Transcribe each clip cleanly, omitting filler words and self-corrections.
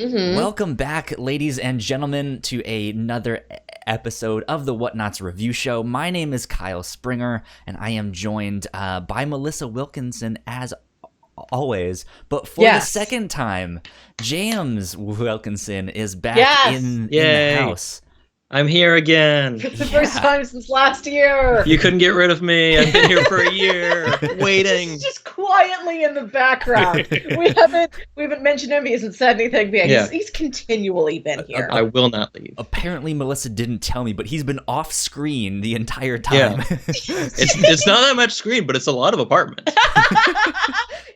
Welcome back, ladies and gentlemen, to another episode of the Whatnauts review show. My name is Kyle Springer, and I am joined by Melissa Wilkinson as always. But for the second time, James Wilkinson is back in the house. I'm here again. For the first time since last year. You couldn't get rid of me. I've been here for a year, waiting. He's just quietly in the background. we haven't mentioned him. He hasn't said anything. But he's continually been here. I will not leave. Apparently, Melissa didn't tell me, but he's been off screen the entire time. Yeah. It's not that much screen, but it's a lot of apartments.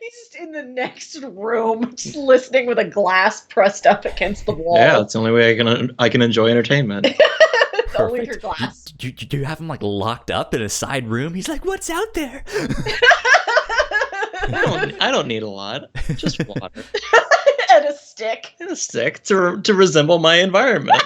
He's just in the next room, just listening with a glass pressed up against the wall. Yeah, that's the only way I can enjoy entertainment. Only your glass. Do you have him like locked up in a side room? He's like, "What's out there?" I don't need a lot. Just water and a stick. To resemble my environment.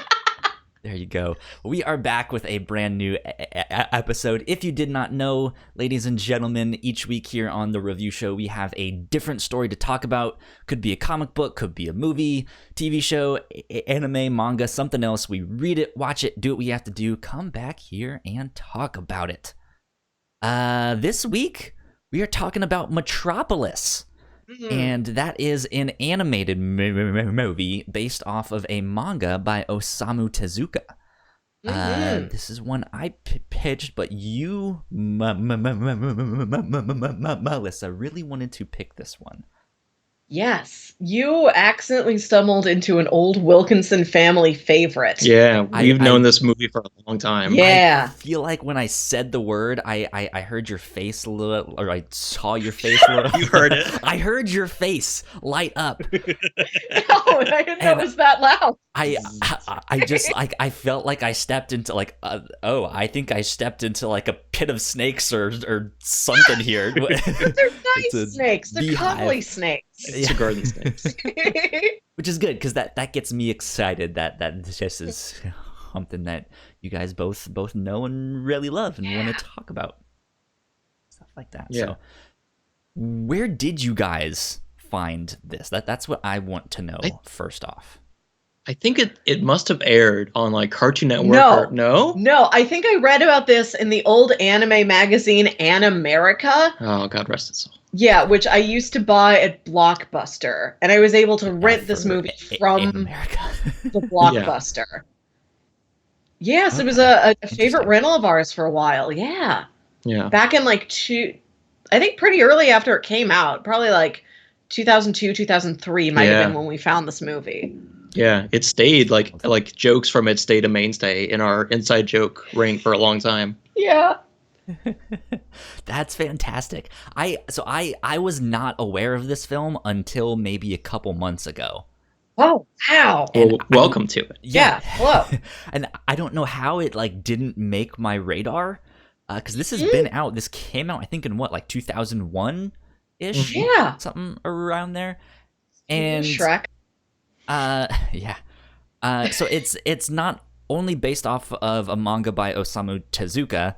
There you go. We are back with a brand new episode. If you did not know, ladies and gentlemen, each week here on the review show, we have a different story to talk about. Could be a comic book, could be a movie, TV show, anime, manga, something else. We read it, watch it, do what we have to do, come back here and talk about it. This week, we are talking about Metropolis. And that is an animated movie based off of a manga by Osamu Tezuka. This is one I pitched, but you, Melissa, really wanted to pick this one. Yes, you accidentally stumbled into an old Wilkinson family favorite. Yeah, we've known this movie for a long time. Yeah. I feel like when I said the word, I heard your face a little, or I saw your face a little. You heard it. I heard your face light up. No, I didn't know it was that loud. I just like I felt like I stepped into like I think I stepped into like a pit of snakes or something here. They're nice snakes. They're cuddly snakes. It's a garden snakes. Which is good because that gets me excited that this is something that you guys both know and really love and want to talk about. Stuff like that. Yeah. So where did you guys find this? That's what I want to know first off. I think it must have aired on like Cartoon Network. No? No, I think I read about this in the old anime magazine Animerica. Oh, God rest its soul. Yeah, which I used to buy at Blockbuster, and I was able to rent this movie from the Blockbuster. Yes, it was a favorite rental of ours for a while. Yeah. Yeah. Back in like I think pretty early after it came out, probably like 2002, 2003 might have been when we found this movie. Yeah, it stayed like jokes from it stayed a mainstay in our inside joke ring for a long time. Yeah. That's fantastic. I was not aware of this film until maybe a couple months ago. Oh, wow. Well, welcome to it. Yeah, hello. And I don't know how it like didn't make my radar because this has been out. This came out I think in what, like 2001-ish? Yeah. Something around there. And Shrek. So it's not only based off of a manga by Osamu Tezuka,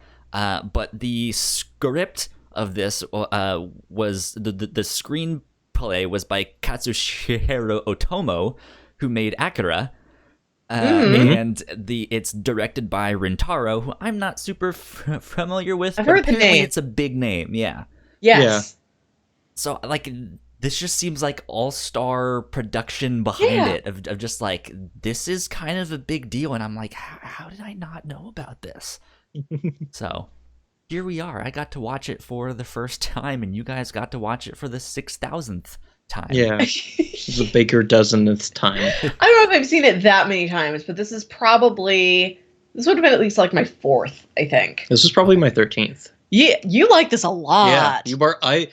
but the script of this was the screenplay was by Katsuhiro Otomo, who made Akira, and it's directed by Rintaro, who I'm not super familiar with. I've heard the name. It's a big name, yeah. Yes. Yeah. So like. This just seems like all-star production behind it of just like, this is kind of a big deal. And I'm like, how did I not know about this? So here we are. I got to watch it for the first time and you guys got to watch it for the 6,000th time. Yeah. The baker dozenth time. I don't know if I've seen it that many times, but this would have been at least like my fourth, I think. This was probably my 13th. Yeah, you like this a lot. Yeah, you were. I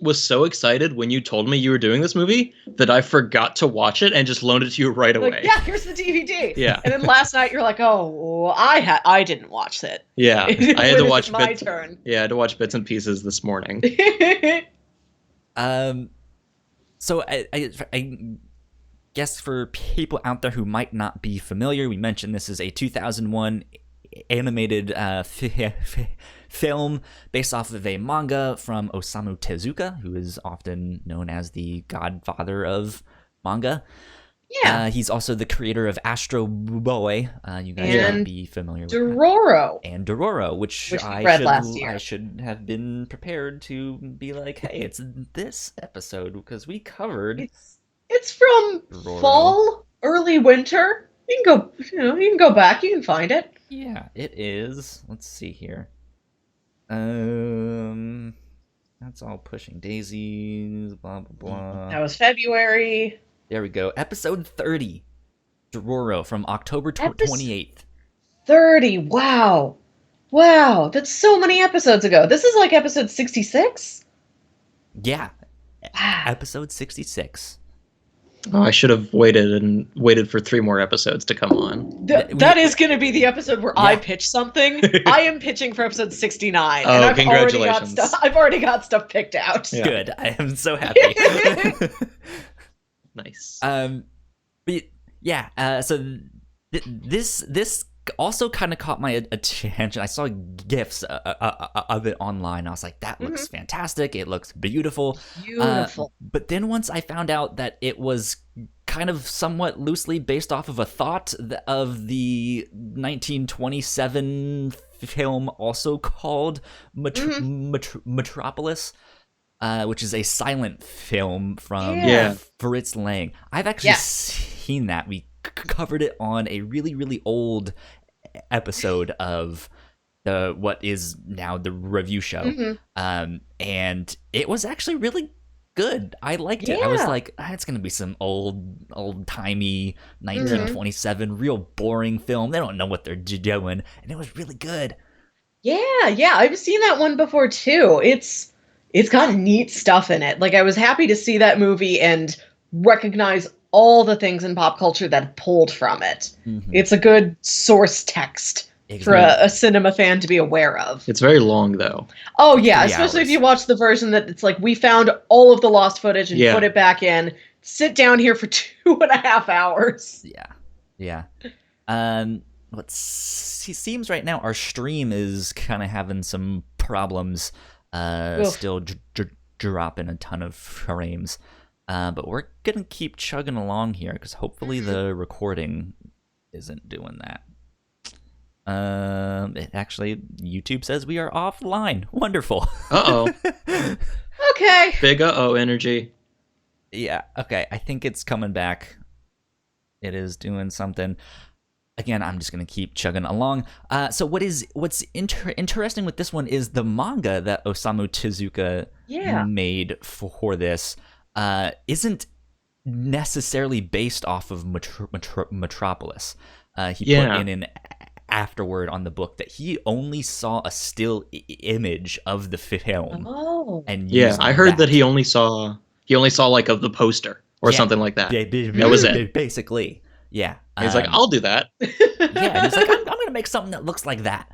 was so excited when you told me you were doing this movie that I forgot to watch it and just loaned it to you right away. Yeah, here's the DVD. Yeah. And then last night you're like, oh, I didn't watch it. Yeah, I had to watch my turn. Yeah, I had to watch bits and pieces this morning. So I guess for people out there who might not be familiar, we mentioned this is a 2001 animated film based off of a manga from Osamu Tezuka, who is often known as the godfather of manga. Yeah. He's also the creator of Astro Boy. You guys And might be familiar with that. Dororo. And Dororo, which we I read should last year. I should have been prepared to be like, hey, it's this episode because we covered. It's from Dororo. fall, early winter. You can go, you can go back. You can find it. Yeah, it is. Let's see here. That's all Pushing Daisies. Blah blah blah. That was February. There we go. Episode 30. Dororo from October 28th. 30. Wow. Wow. That's so many episodes ago. This is like episode 66? Yeah. Wow. Episode 66. Oh, I should have waited for 3 more episodes to come on. That is going to be the episode where Yeah. I pitch something. I am pitching for episode 69. Oh, and I've congratulations. I've already got stuff picked out. Yeah. Good. I am so happy. Nice. But yeah, so this also kind of caught my attention. I saw GIFs of it online. I was like, that looks fantastic. It looks beautiful. Beautiful. But then once I found out that it was kind of somewhat loosely based off of a thought of the 1927 film also called Metropolis, which is a silent film from Fritz Lang. I've actually seen that. We covered it on a really, really old episode of what is now the review show. And it was actually really good. I liked it. I was like, it's going to be some old-timey 1927 real boring film. They don't know what they're doing. And it was really good. Yeah, I've seen that one before too. It's got neat stuff in it. Like, I was happy to see that movie and recognize all the things in pop culture that pulled from it. It's a good source text for a cinema fan to be aware of. It's very long, though. Oh, yeah, 3 especially hours. if you watch the version that it's like, we found all of the lost footage and put it back in. Sit down here for 2.5 hours. Yeah. What seems right now, our stream is kind of having some problems. Still dropping a ton of frames. But we're going to keep chugging along here because hopefully the recording isn't doing that. Actually, YouTube says we are offline. Wonderful. Uh-oh. Okay. Big uh-oh energy. Yeah, okay. I think it's coming back. It is doing something. Again, I'm just going to keep chugging along. So what's interesting with this one is the manga that Osamu Tezuka made for this isn't necessarily based off of Metropolis. He put in an afterword on the book that he only saw a still image of the film. Oh. And I heard that he only saw like of the poster or something like that. That was it. Basically. Yeah. He's like, I'll do that. Yeah, and he's like, I'm going to make something that looks like that.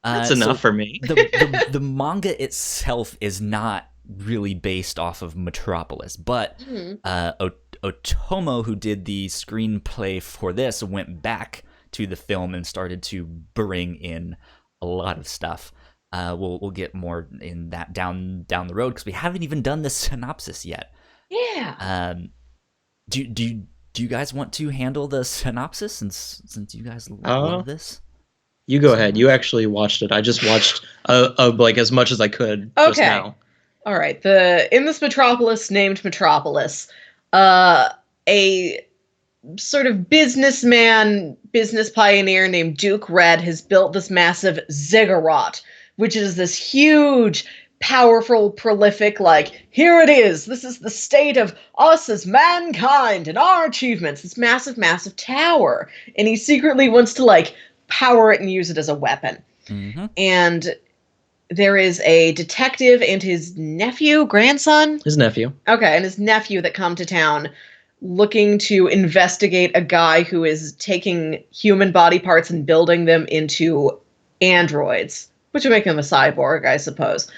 That's enough for me. the manga itself is not really based off of Metropolis, but Otomo, who did the screenplay for this, went back to the film and started to bring in a lot of stuff. We'll get more in that down the road because we haven't even done the synopsis yet. Yeah. Do you guys want to handle the synopsis since you guys love this? You go ahead. You actually watched it. I just watched like as much as I could just now. All right. In this metropolis named Metropolis, a sort of business pioneer named Duke Red has built this massive ziggurat, which is this huge, powerful, prolific, like, here it is. This is the state of us as mankind and our achievements. This massive, massive tower. And he secretly wants to, like, power it and use it as a weapon. And there is a detective and his grandson? His nephew. Okay, and his nephew that come to town looking to investigate a guy who is taking human body parts and building them into androids, which would make him a cyborg, I suppose.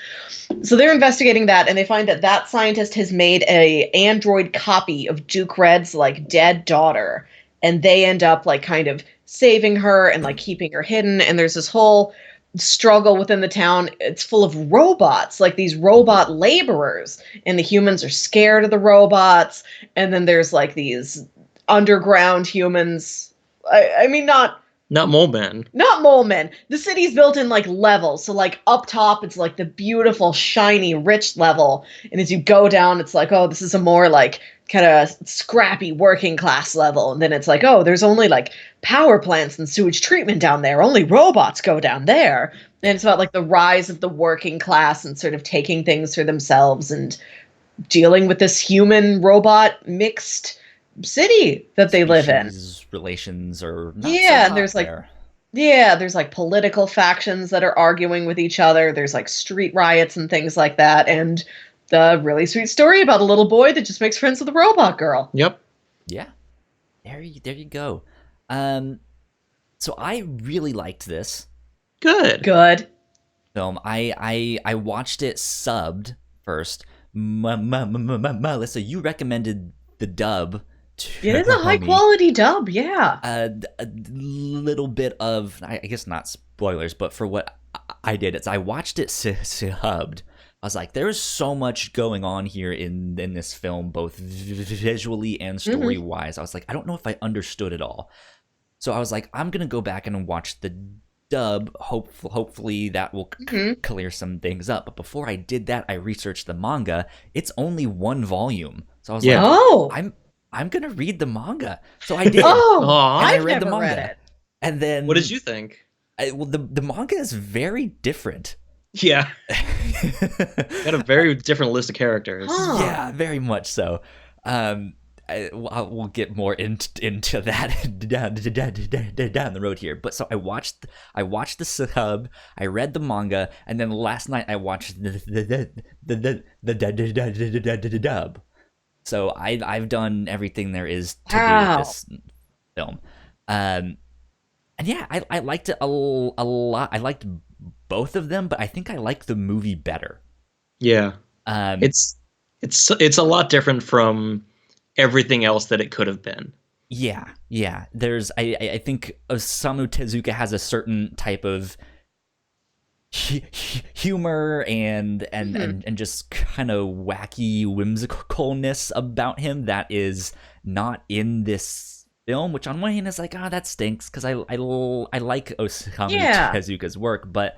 So they're investigating that, and they find that scientist has made a android copy of Duke Red's, like, dead daughter, and they end up, like, kind of saving her and, like, keeping her hidden, and there's this whole struggle within the town. It's full of robots, like these robot laborers, and the humans are scared of the robots, and then there's, like, these underground humans. I mean, not Mole Men. Not mole men. The city's built in like levels. So like up top, it's like the beautiful, shiny, rich level. And as you go down, it's like, oh, this is a more like kind of scrappy working class level. And then it's like, oh, there's only like power plants and sewage treatment down there. Only robots go down there. And it's about like the rise of the working class and sort of taking things for themselves and dealing with this human robot mixed city that they live in. Relations are not and there's like there's like political factions that are arguing with each other. There's like street riots and things like that, and the really sweet story about a little boy that just makes friends with a robot girl. Yep. Yeah. There you go. So I really liked this. Good film. I watched it subbed first. Melissa, you recommended the dub. It is a high quality dub, yeah. A little bit of, I guess not spoilers, but for what I did, I watched it subbed. I was like, there's so much going on here in this film, both visually and story-wise. I was like, I don't know if I understood it all. So I was like, I'm going to go back and watch the dub. Hopefully that will clear some things up. But before I did that, I researched the manga. It's only one volume. So I was like, I'm going to read the manga. So I did. I read the manga. Read it. And then... What did you think? The manga is very different. Yeah. Got a very different list of characters. Yeah, very much so. We'll get more into that down the road here. But so I watched the sub, I read the manga, and then last night I watched the dub. So I've done everything there is to do with this film. And yeah, I liked it a lot. I liked both of them, but I think I like the movie better. Yeah. It's a lot different from everything else that it could have been. Yeah. There's I think Osamu Tezuka has a certain type of humor and just kind of wacky whimsicalness about him that is not in this film, which on one hand is like, that stinks, because I like Osamu Tezuka's work, but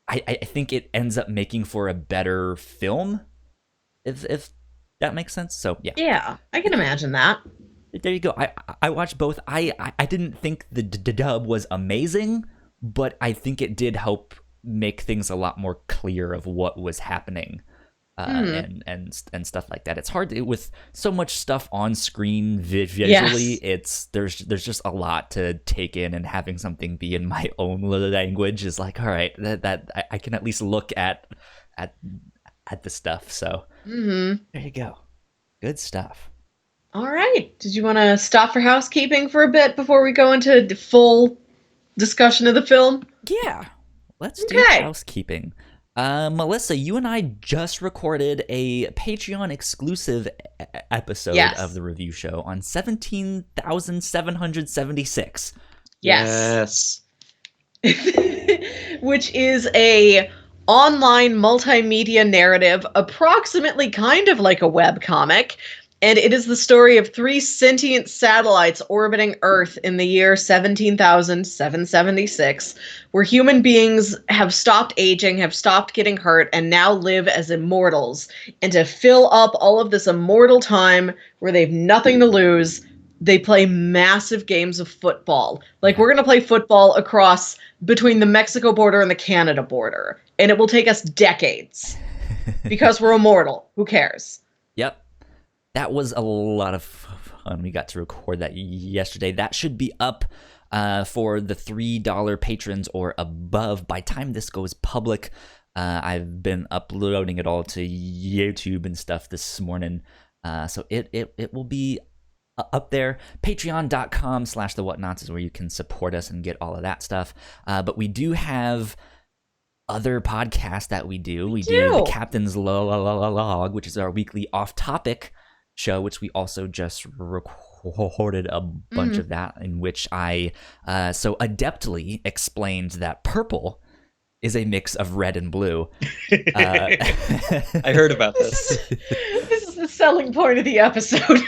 I think it ends up making for a better film, if that makes sense. So yeah, I can imagine that. There you go. I watched both. I didn't think the dub was amazing, but I think it did help make things a lot more clear of what was happening, and stuff like that. It's hard with so much stuff on screen visually. There's just a lot to take in, and having something be in my own language is like, all right, that I can at least look at the stuff. So there you go. Good stuff. All right. Did you want to stop for housekeeping for a bit before we go into the full discussion of the film? Yeah. Let's do housekeeping. Melissa, you and I just recorded a Patreon exclusive episode of the review show on 17,776. Yes. Which is a online multimedia narrative, approximately kind of like a webcomic. And it is the story of 3 sentient satellites orbiting Earth in the year 17,776, where human beings have stopped aging, have stopped getting hurt, and now live as immortals. And to fill up all of this immortal time where they've nothing to lose, they play massive games of football. Like, we're going to play football across between the Mexico border and the Canada border. And it will take us decades because we're immortal. Who cares? Yep. That was a lot of fun. We got to record that yesterday. That should be up for the $3 patrons or above by the time this goes public. I've been uploading it all to YouTube and stuff this morning. So it will be up there. Patreon.com/the Whatnauts is where you can support us and get all of that stuff. But we do have other podcasts that we do. We do the Captain's Log, which is our weekly off-topic show, which we also just recorded a bunch of that, in which I so adeptly explained that purple is a mix of red and blue. I heard about this. This is the selling point of the episode.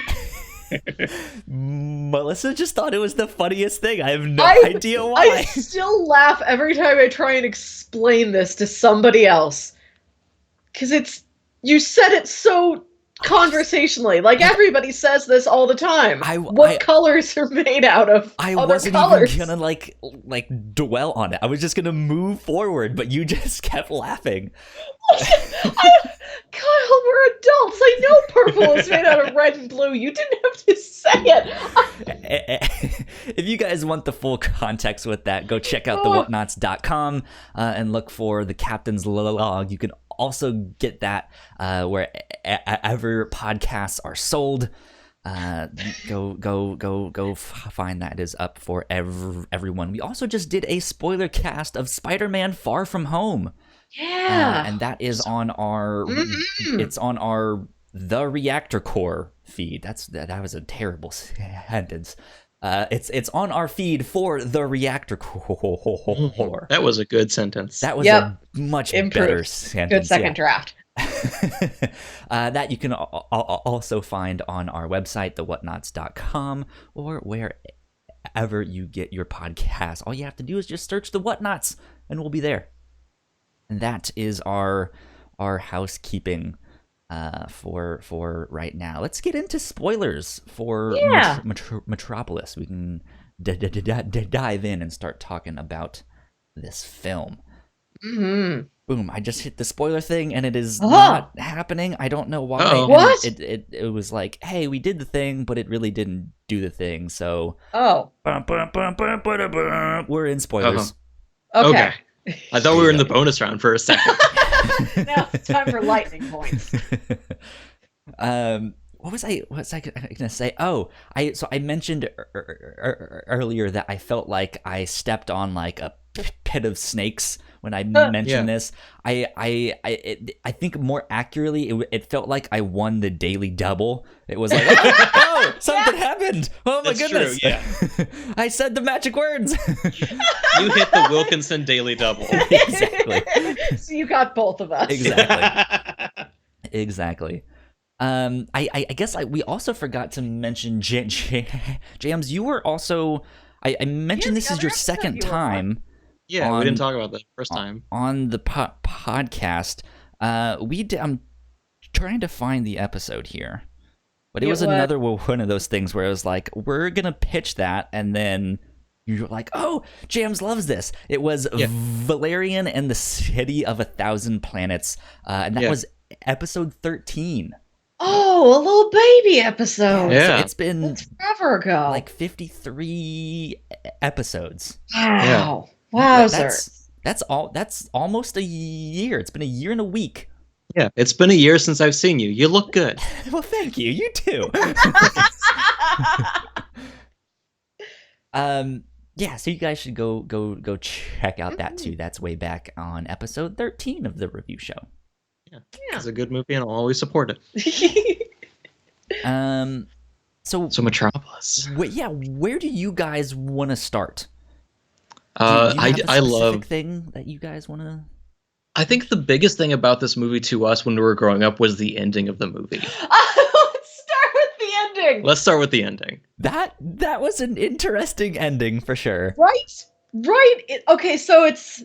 Melissa just thought it was the funniest thing. I have no idea why. I still laugh every time I try and explain this to somebody else. Because you said it so conversationally. Like, everybody says this all the time. What colors are made out of I other wasn't colors? even gonna, like dwell on it. I was just gonna move forward, but you just kept laughing. Kyle, we're adults. I know purple is made out of red and blue. You didn't have to say it. If you guys want the full context with that, go check out the whatnauts.com and look for the Captain's Log. You can also get that wherever podcasts are sold. Go find that. It is up for everyone. We also just did a spoiler cast of Spider-Man Far From Home. Yeah. And that is on our it's on our The Reactor Core feed. That was a terrible sentence. It's on our feed for The Reactor Core. That was a good sentence. That was a much better sentence. Good second draft. That you can also find on our website, thewhatnauts.com, or wherever you get your podcast. All you have to do is just search The Whatnauts, and we'll be there. And that is our housekeeping for right now. Let's get into spoilers for Metropolis. We can dive in and start talking about this film. Mm-hmm. Boom! I just hit the spoiler thing, and it is not happening. I don't know why. What? It was like, hey, we did the thing, but it really didn't do the thing. So we're in spoilers. Okay. I thought we were in the bonus round for a second. Now it's time for lightning points. What was I gonna say? I mentioned earlier that I felt like I stepped on like a pit of snakes when I mentioned this. I think more accurately, it felt like I won the daily double. It was like, something happened. Oh my goodness! True, yeah. I said the magic words. You hit the Wilkinson daily double. Exactly. So you got both of us. Exactly. I guess we also forgot to mention Jams. You were also. I mentioned this is your second time. Yeah, we didn't talk about that first time on the podcast. I'm trying to find the episode here, but it was another one of those things where it was like, we're gonna pitch that, and then you're like, oh, Jams loves this. It was Valerian and the City of 1,000 Planets, and that was episode 13. Oh, a little baby episode. Yeah, so it's been That's forever ago. Like 53 episodes. Wow. Wowzers. That's almost a year. It's been a year and a week. Yeah, it's been a year since I've seen you. You look good. Well, thank you. You too. So you guys should go check out that too. That's way back on episode 13 of the review show. Yeah. It's a good movie and I'll always support it. So Metropolis. Where do you guys want to start? I love thing that you guys want to. I think the biggest thing about this movie to us when we were growing up was the ending of the movie. Let's start with the ending. Let's start with the ending. That was an interesting ending for sure. Right. Okay, so it's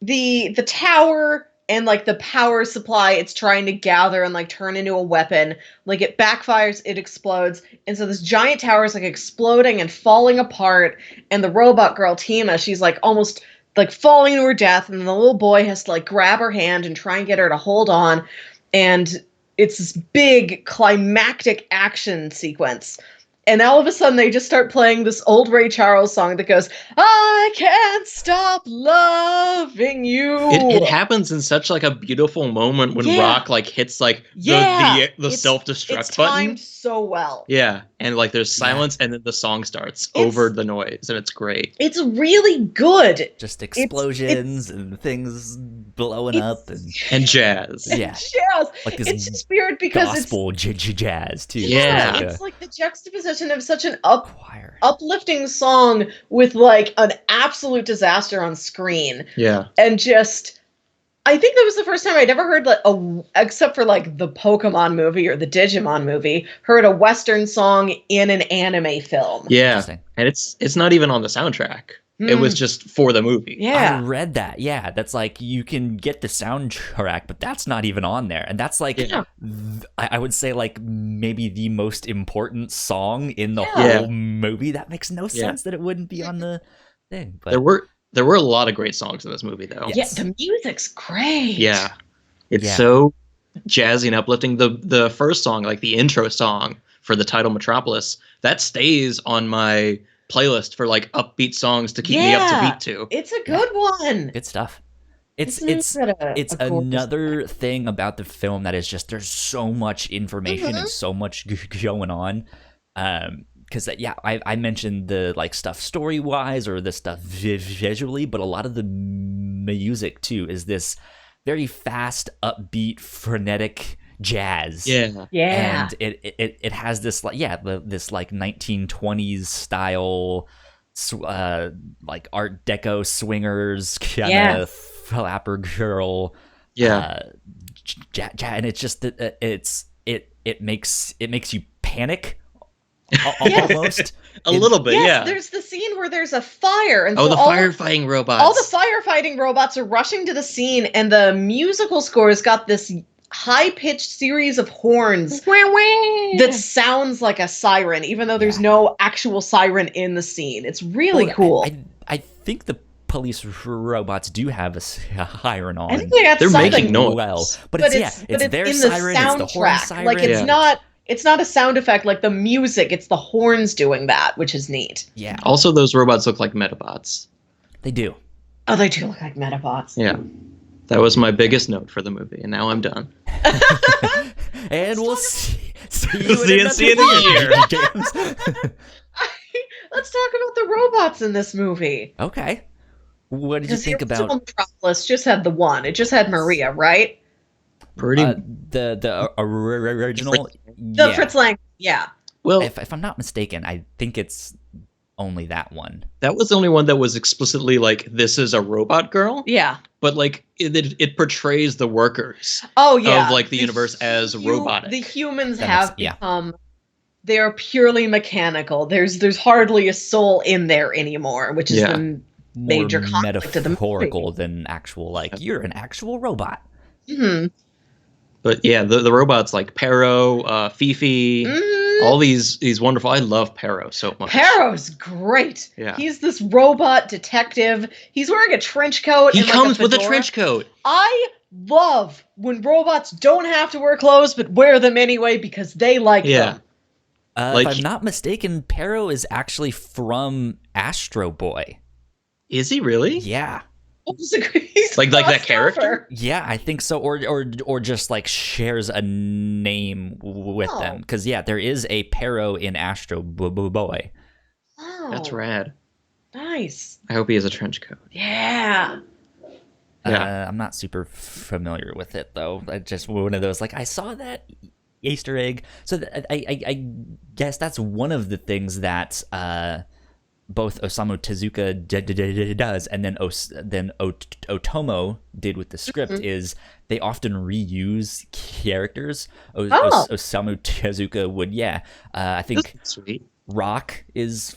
the tower and like the power supply it's trying to gather and like turn into a weapon. Like it backfires, it explodes, and so this giant tower is like exploding and falling apart. And the robot girl Tima, she's like almost like falling to her death, and the little boy has to like grab her hand and try and get her to hold on. And it's this big climactic action sequence. And all of a sudden, they just start playing this old Ray Charles song that goes, "I can't stop loving you." It happens in such like a beautiful moment when Rock like hits like the self-destruct button. It's timed so well. Yeah, and like there's silence, and then the song starts over the noise, and it's great. It's really good. Just explosions and things blowing up and jazz. Yeah, jazz. Like this it's just weird because gospel jazz too. Yeah, it's like the juxtaposition of such an uplifting song with like an absolute disaster on screen. Yeah. And just I think that was the first time I'd ever heard, like, except for like the Pokemon movie or the Digimon movie, heard a Western song in an anime film. Yeah, and it's not even on the soundtrack. It was just for the movie. Yeah, I read that. Yeah, that's like you can get the soundtrack, but that's not even on there, and that's like I would say like maybe the most important song in the whole movie. That makes no sense that it wouldn't be on the thing. But there were a lot of great songs in this movie, though. Yeah, the music's great. Yeah, it's so jazzy and uplifting. The first song, like the intro song for the title Metropolis, that stays on my playlist for like upbeat songs to keep me up to beat to. It's a good one. Good stuff. It's another thing about the film that is just there's so much information and so much going on. Because I mentioned the like stuff story wise or the stuff visually, but a lot of the music too is this very fast, upbeat, frenetic jazz. Yeah. And it has this like this like 1920s style like Art Deco swingers kind of flapper girl. And it's just it makes you panic almost. A little bit, There's the scene where there's a fire, and the firefighting robots. All the firefighting robots are rushing to the scene, and the musical score has got this high-pitched series of horns that sounds like a siren, even though there's no actual siren in the scene. It's really cool. I think the police robots do have a siren on. I think they're making noise. Well, but it's their siren, it's the horn siren. Like it's not a sound effect like the music, it's the horns doing that, which is neat. Yeah. Also, those robots look like Metabots. They do. Oh, they do look like Metabots. Yeah. That was my biggest note for the movie, and now I'm done. And we'll see you in a year. Let's talk about the robots in this movie. Okay. What did you think about Metropolis? Just had the one. It just had Maria, right? Pretty the original. The Fritz Lang. Yeah. Well, if I'm not mistaken, I think it's only that one. That was the only one that was explicitly like, this is a robot girl. Yeah. But like it portrays the workers. Oh yeah. Of like the universe as robotic. The humans have become. They are purely mechanical. There's hardly a soul in there anymore, which is the major conflict of the movie. Metaphorical than actual. Like you're an actual robot. Mm-hmm. But yeah, the robots like Pero, Fifi, all these wonderful. I love Pero so much. Pero's great. Yeah. He's this robot detective. He's wearing a trench coat. He and comes like with a trench coat. I love when robots don't have to wear clothes but wear them anyway because they like them. If I'm not mistaken, Pero is actually from Astro Boy. Is he really? Yeah. He's like that character? Yeah, I think so. Or just like shares a name with them. Because there is a Pero in Astro Boy. Oh, that's rad. Nice. I hope he has a trench coat. Yeah. I'm not super familiar with it though. I just one of those like I saw that Easter egg. So I guess that's one of the things that both Osamu Tezuka does, and then Otomo did with the script is they often reuse characters. Osamu Tezuka would, I think sweet. Rock is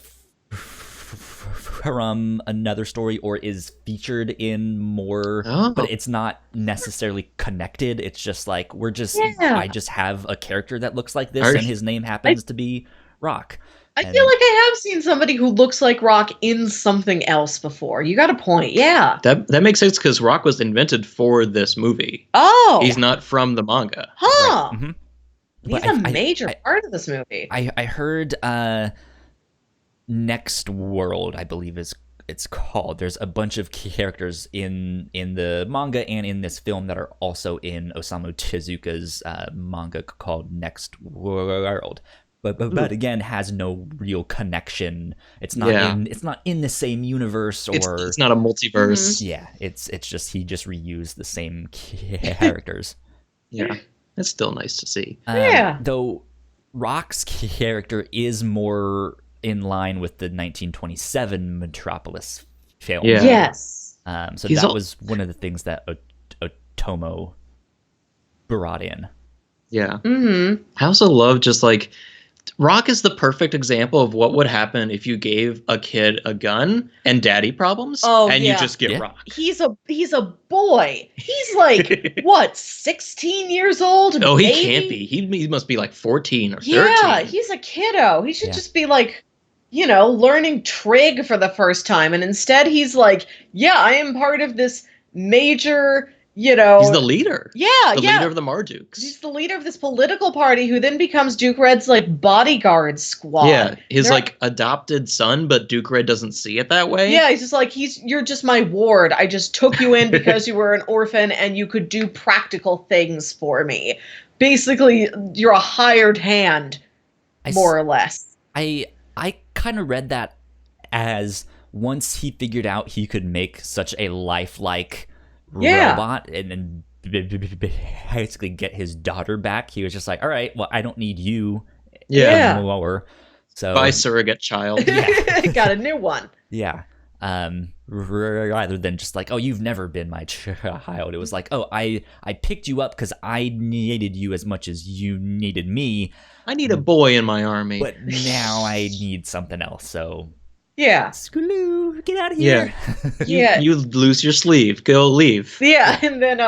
from another story or is featured in more, but it's not necessarily connected. It's just like I just have a character that looks like this, and his name happens to be Rock. I feel like I have seen somebody who looks like Rock in something else before. You got a point, yeah. That makes sense because Rock was invented for this movie. Oh! He's not from the manga. Huh! Right. Mm-hmm. He's a major part of this movie. I heard Next World, I believe it's called. There's a bunch of characters in the manga and in this film that are also in Osamu Tezuka's manga called Next World. But again, has no real connection. It's not in the same universe, or it's not a multiverse. Yeah, it's just he just reused the same characters. Yeah, it's still nice to see. Though Rock's character is more in line with the 1927 Metropolis film. Yeah. Yes. So that was one of the things that Otomo brought in. Yeah. Mm-hmm. I also love just like Rock is the perfect example of what would happen if you gave a kid a gun and daddy problems, and you just get Rock. He's a boy. He's like what, 16 years old? Oh, maybe? he can't be. He must be like 14 or 13. Yeah, he's a kiddo. He should just be like, learning trig for the first time, and instead he's like, yeah, I am part of this major. He's the leader. Yeah, the leader of the Mardukes. He's the leader of this political party who then becomes Duke Red's like bodyguard squad. Yeah, his like adopted son, but Duke Red doesn't see it that way. Yeah, he's just like, you're just my ward. I just took you in because you were an orphan and you could do practical things for me. Basically, you're a hired hand, more or less. I kind of read that as once he figured out he could make such a lifelike robot and then basically get his daughter back, he was just like, all right, well, I don't need you anymore. So by surrogate child. Got a new one. Yeah. Rather than just like, oh, you've never been my child. It was like, oh, I picked you up because I needed you as much as you needed me. I need a boy in my army. But now I need something else, so yeah. Screw, get out of here. Yeah. You lose your sleeve. Go leave. Yeah, and then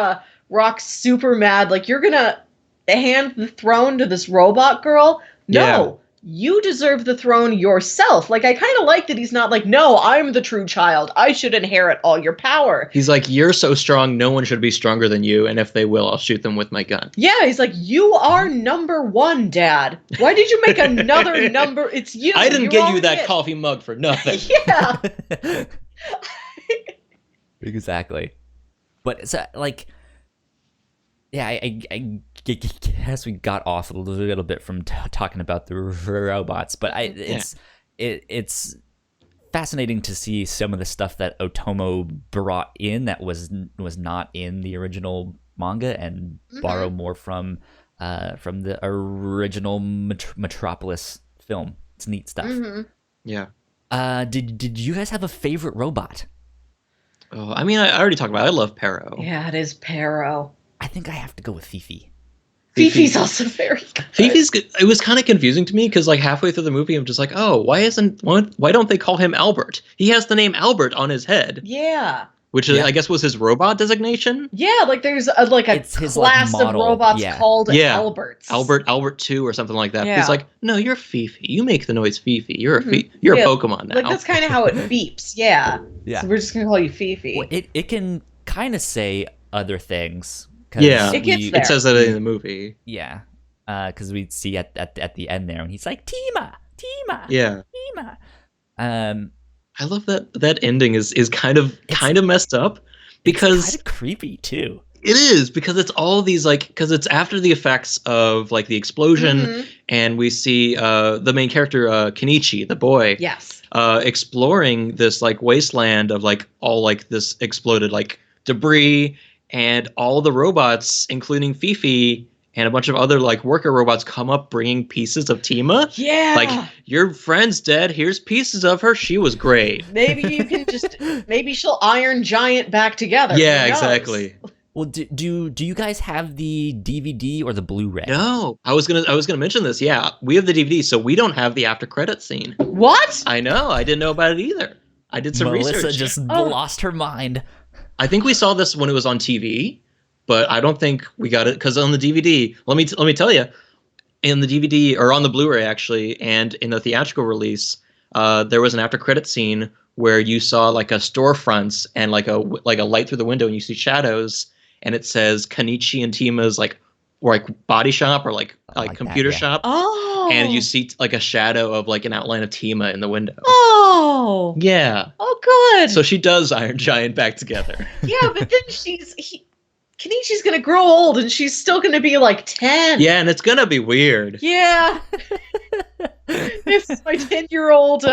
Rock's super mad. Like, you're gonna hand the throne to this robot girl? No. You deserve the throne yourself. Like, I kind of like that he's not like, no, I'm the true child. I should inherit all your power. He's like, you're so strong, no one should be stronger than you, and if they will, I'll shoot them with my gun. Yeah, he's like, you are number one, Dad. Why did you make another number? It's you. I didn't get you that coffee mug for nothing. Yeah. Exactly. But it's like, yeah, I guess we got off a little bit from talking about the robots, but it's fascinating to see some of the stuff that Otomo brought in that was not in the original manga and borrow more from the original Metropolis film. It's neat stuff. Yeah. Did you guys have a favorite robot? Oh, I mean, I already talked about it. I love Pero. Yeah, it is Pero. I think I have to go with Fifi. Fifi's also very good. Fifi's good. It was kind of confusing to me because like halfway through the movie, I'm just like, oh, why don't they call him Albert? He has the name Albert on his head. Yeah. Which I guess was his robot designation. Yeah, like there's a class of robots called Alberts. Albert 2 or something like that. Yeah. He's like, no, you're Fifi. You make the noise Fifi. You're a Pokemon now. Like that's kind of how it beeps. Yeah. Yeah. So we're just gonna call you Fifi. Well, it can kind of say other things. Yeah, it says that in the movie. Yeah, because we see at the end there, and he's like Tima. Yeah, Tima. I love that ending is kind of messed up because it's kind of creepy too. It is because it's all these because it's after the effects of like the explosion, and we see the main character Kenichi, the boy, exploring this like wasteland of like all like this exploded like debris. And all the robots, including Fifi and a bunch of other like worker robots, come up bringing pieces of Tima. Yeah. Like, your friend's dead. Here's pieces of her. She was great. Maybe you can maybe she'll Iron Giant back together. Yeah, exactly. Well, do you guys have the DVD or the Blu-ray? No, I was gonna mention this. Yeah, we have the DVD, so we don't have the after credit scene. What? I know. I didn't know about it either. I did some research. Melissa just lost her mind. I think we saw this when it was on TV, but I don't think we got it because on the DVD. Let me tell you, in the DVD or on the Blu-ray actually, and in the theatrical release, there was an after-credit scene where you saw like a storefronts and like a light through the window, and you see shadows, and it says Kenichi and Tima's like body shop or like computer shop. Oh. And you see like a shadow of like an outline of Tima in the window. Oh. Yeah. Oh, good. So she does Iron Giant back together. Yeah, but then Kenichi's gonna grow old and she's still gonna be like 10. Yeah, and it's gonna be weird. Yeah. This is my 10-year-old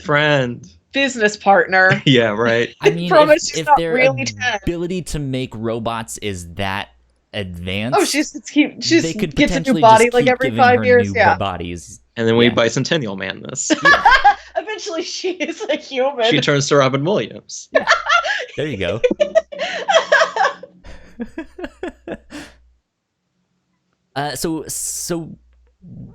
friend. Business partner. Yeah, right. I mean, if their really ability to make robots is that advanced, she they could gets a new potentially body just like keep every giving 5 her years. new bodies. And then we Bicentennial Man this. Eventually, she is a human. She turns to Robin Williams. There you go. So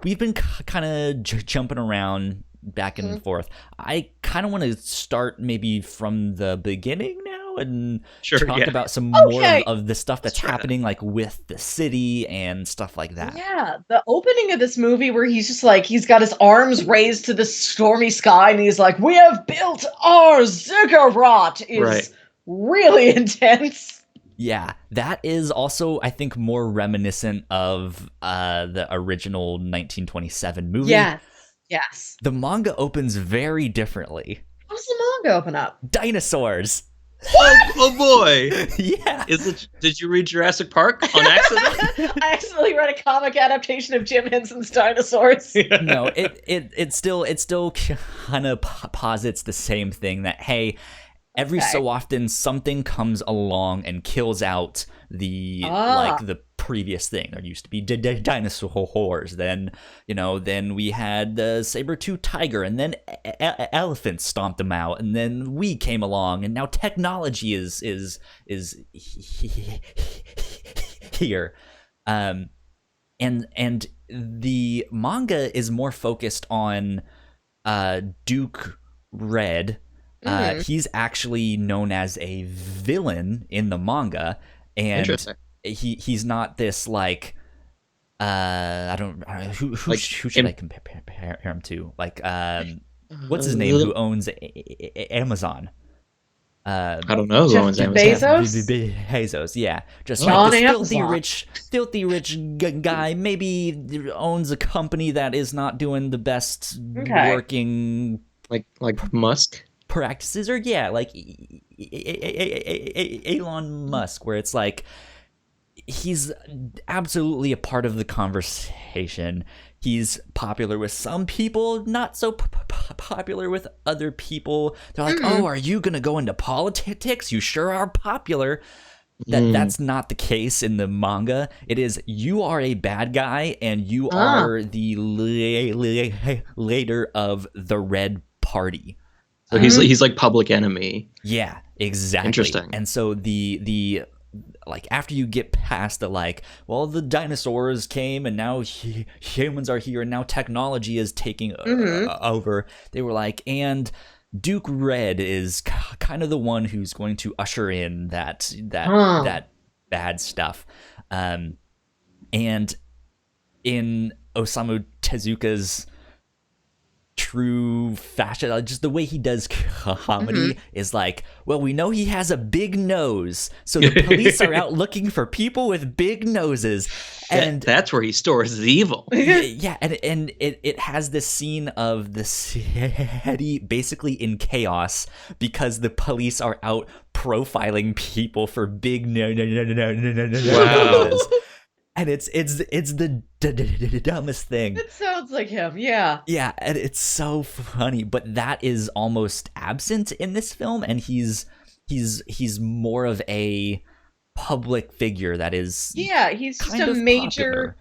we've been kind of jumping around back and forth. I kind of want to start maybe from the beginning now and talk about some more of the stuff that's happening, like with the city and stuff like that. Yeah, the opening of this movie where he's just like, he's got his arms raised to the stormy sky and he's like, "We have built our ziggurat," is really intense. Yeah, that is also, I think, more reminiscent of the original 1927 movie. Yes. The manga opens very differently. How does the manga open up? Dinosaurs. Oh boy! Yeah. Did you read Jurassic Park on accident? I accidentally read a comic adaptation of Jim Henson's Dinosaurs. No, it still kind of posits the same thing that, hey, every so often something comes along and kills out the previous thing. There used to be dinosaurs, then we had the saber-toothed tiger, and then elephants stomped them out, and then we came along, and now technology is here. And the manga is more focused on Duke Red. He's actually known as a villain in the manga, and he's not this like I don't know who should I compare him to, like what's his name, who owns Amazon? I don't know who owns Amazon. Bezos, yeah, just like this filthy rich guy. Maybe owns a company that is not doing the best working, like Musk practices, or like Elon Musk, where it's like he's absolutely a part of the conversation. He's popular with some people, not so popular with other people. They're like, "Oh, are you gonna go into politics? You sure are popular." That's not the case in the manga. It is, you are a bad guy and you are the leader of the Red Party. So he's like public enemy. Yeah, exactly. Interesting. And so the like, after you get past the the dinosaurs came and now humans are here and now technology is taking over, they were like, and Duke Red is kind of the one who's going to usher in that bad stuff. And in Osamu Tezuka's true fashion, just the way he does comedy is like, well, we know he has a big nose, so the police are out looking for people with big noses, and that's where he stores his evil. Yeah, and it has this scene of the city basically in chaos because the police are out profiling people for big noses. And it's the dumbest thing. It sounds like him, yeah. Yeah, and it's so funny, but that is almost absent in this film, and he's more of a public figure that is he's just a major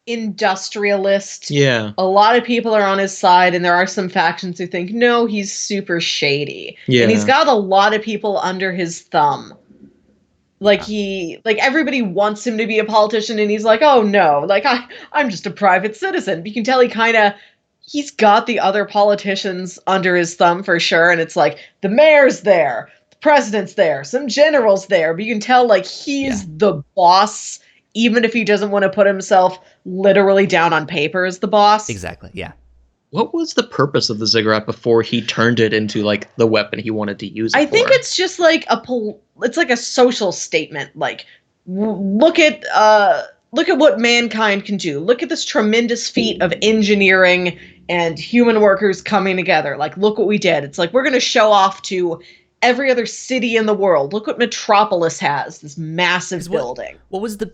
industrialist. Yeah. A lot of people are on his side, and there are some factions who think, no, he's super shady. Yeah. And he's got a lot of people under his thumb. Like everybody wants him to be a politician, and he's like, oh no, like I'm just a private citizen. But you can tell he's got the other politicians under his thumb for sure. And it's like, the mayor's there, the president's there, some generals there, but you can tell he's the boss, even if he doesn't want to put himself literally down on paper as the boss. Exactly. Yeah. What was the purpose of the ziggurat before he turned it into the weapon he wanted to use it I think it's just it's like a social statement. Like, look at what mankind can do. Look at this tremendous feat of engineering and human workers coming together. Like, look what we did. It's like, we're going to show off to every other city in the world. Look what Metropolis has, this massive building. What was the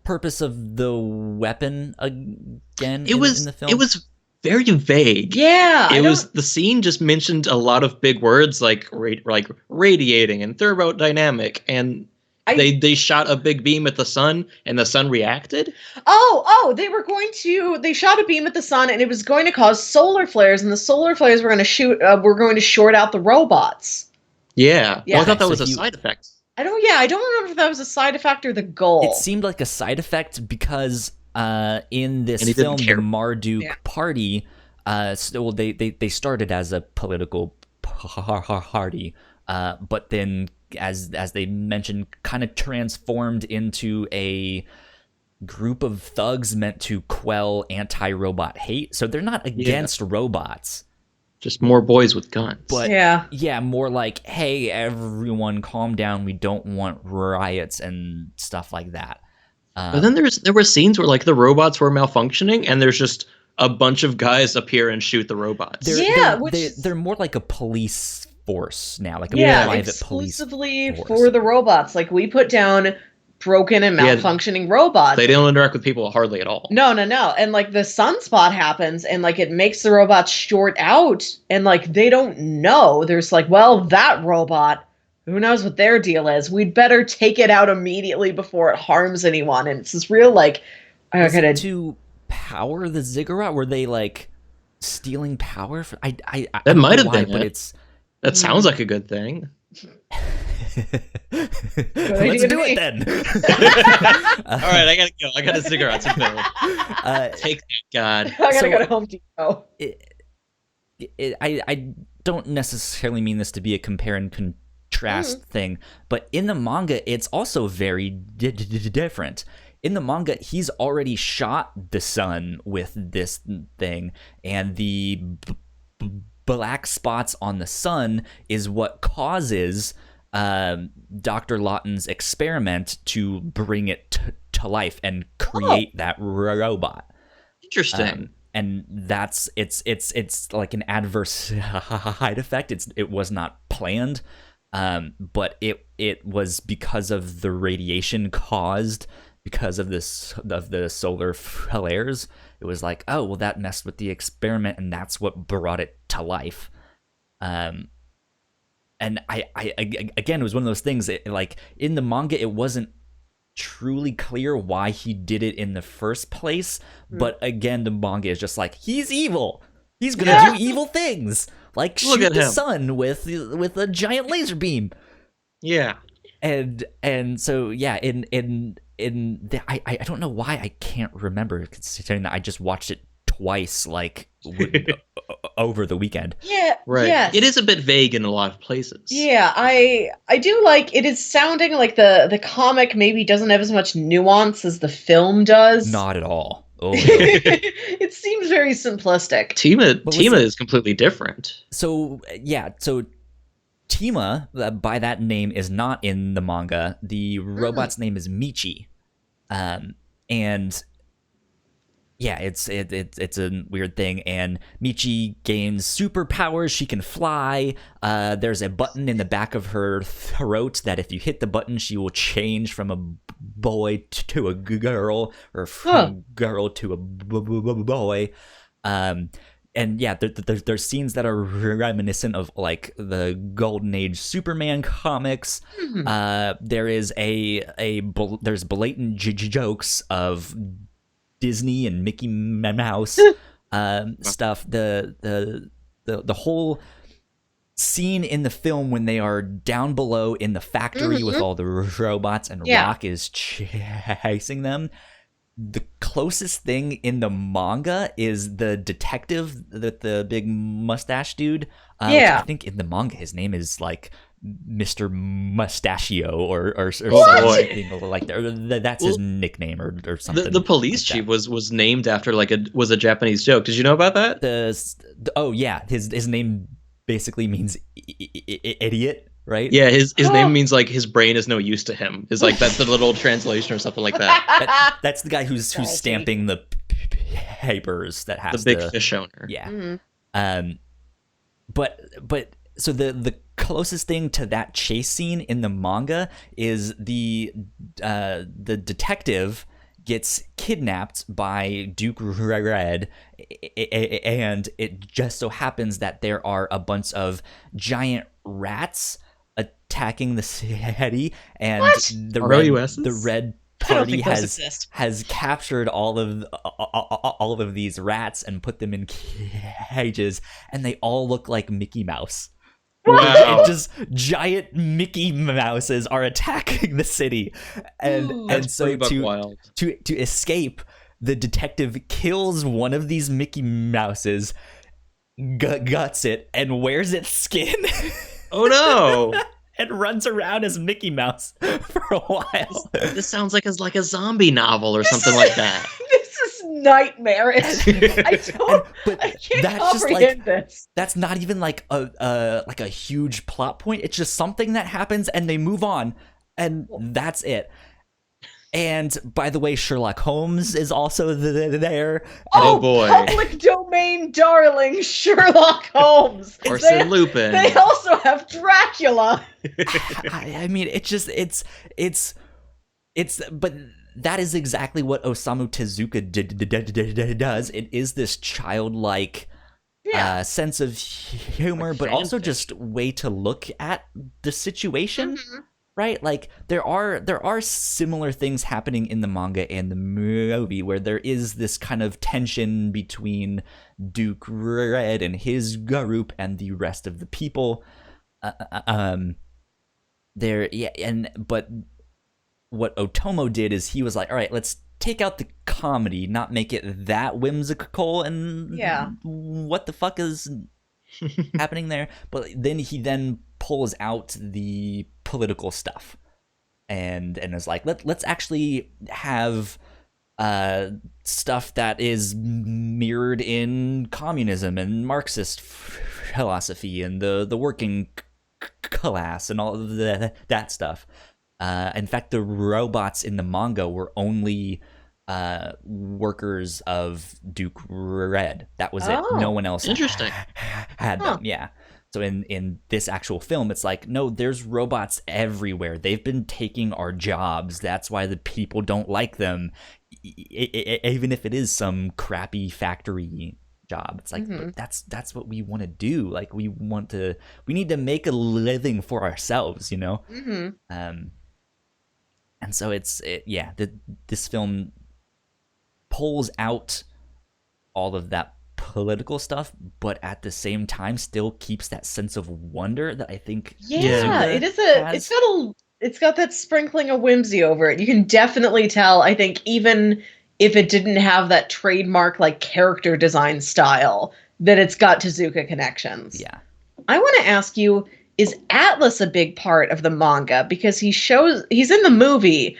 purpose of the weapon again in the film? It was very vague. Yeah. The scene just mentioned a lot of big words like radiating and thermodynamic, and they shot a big beam at the sun and the sun reacted. They shot a beam at the sun and it was going to cause solar flares, and the solar flares were going to short out the robots. Yeah. Well, I thought that was a side effect. I don't remember if that was a side effect or the goal. It seemed like a side effect because in this film, the Marduk party, they started as a political party, but then, as they mentioned, kind of transformed into a group of thugs meant to quell anti-robot hate. So they're not against robots. Just more boys with guns. But more like, hey, everyone calm down. We don't want riots and stuff like that. But then there were scenes where like the robots were malfunctioning and there's just a bunch of guys appear and shoot the robots. They're more like a police force now, like a private police force. For the robots. Like, we put down broken and malfunctioning robots. They don't interact with people hardly at all. No. And like the sunspot happens and like it makes the robots short out and like they don't know. There's like, well, that robot, who knows what their deal is? We'd better take it out immediately before it harms anyone. And it's this real like to power the ziggurat? Were they like stealing power? That might have been, but that sounds like a good thing. Let's do it then. All right, I gotta go. I got a cigarette to build. Take that, God. I gotta go to Home Depot. I don't necessarily mean this to be a compare and contrast thing, but in the manga, it's also very different. In the manga, he's already shot the sun with this thing, and the black spots on the sun is what causes Dr. Lawton's experiment to bring it to life and create that robot. Interesting. And that's it's like an adverse side effect. It was not planned, but it was because of the radiation caused because of the solar flares. It was like, oh well, that messed with the experiment, and that's what brought it to life. And I again, it was one of those things that, like, in the manga, it wasn't truly clear why he did it in the first place. But again, the manga is just like, he's evil. He's gonna do evil things, like shoot the sun with a giant laser beam. Yeah. And so yeah, I don't know why I can't remember, considering that I just watched it twice, like over the weekend. Yeah, right. Yes. It is a bit vague in a lot of places. Yeah, I do like it. Is sounding like the comic maybe doesn't have as much nuance as the film does. Not at all. Oh, no. It seems very simplistic. Tima is completely different. So Tima, by that name, is not in the manga. The robot's name is Michi, and yeah, it's a weird thing. And Michi gains superpowers. She can fly. There's a button in the back of her throat that if you hit the button, she will change from a boy to a girl, or from a girl to a boy. And yeah, there's scenes that are reminiscent of like the Golden Age Superman comics. There is there's blatant jokes of Disney and Mickey Mouse stuff. The whole scene in the film when they are down below in the factory with all the robots and Rock is chasing them. The closest thing in the manga is the detective, the big mustache dude. I think in the manga his name is like Mr. Mustachio or something like that. That's his nickname or something. The police chief was named after was a Japanese joke. Did you know about that? His name basically means idiot. Right? Yeah, his name means like his brain is no use to him. Is like that's the little translation or something like that. That's the guy who's stamping the papers that has the big fish owner. Yeah. But so the closest thing to that chase scene in the manga is the detective gets kidnapped by Duke Red, and it just so happens that there are a bunch of giant rats attacking the city, and the red party has captured all of these rats and put them in cages, and they all look like Mickey Mouse. Wow. It just giant Mickey Mouses are attacking the city, and so to escape, the detective kills one of these Mickey Mouses, guts it, and wears its skin. Oh no! And runs around as Mickey Mouse for a while. This sounds like a zombie novel or something like that. This is nightmarish. I can't comprehend this. That's not even like a huge plot point. It's just something that happens and they move on, and that's it. And by the way, Sherlock Holmes is also there. Oh boy! Public domain darling Sherlock Holmes. Arsène Lupin. They also have Dracula. I mean, but that is exactly what Osamu Tezuka does. It is this childlike sense of humor, like but also just way to look at the situation. Mm-hmm. Right, like there are similar things happening in the manga and the movie where there is this kind of tension between Duke Red and his group and the rest of the people. But what Otomo did is he was like, all right, let's take out the comedy, not make it that whimsical and what the fuck is happening there. But then he pulls out the political stuff and is like, let's actually have stuff that is mirrored in communism and Marxist philosophy and the working class and all of that stuff. In fact, the robots in the manga were only workers of Duke Red. That was it. No one else had them. Yeah. So in this actual film, it's like, no, there's robots everywhere. They've been taking our jobs. That's why the people don't like them, even if it is some crappy factory job. It's like, but that's what we want to do. Like we need to make a living for ourselves, you know. Mm-hmm. And so this film pulls out all of that political stuff, but at the same time still keeps that sense of wonder that I think it's got that sprinkling of whimsy over it. You can definitely tell, I think, even if it didn't have that trademark like character design style, that it's got Tezuka connections. Yeah. I want to ask you, is Atlas a big part of the manga? Because he's in the movie,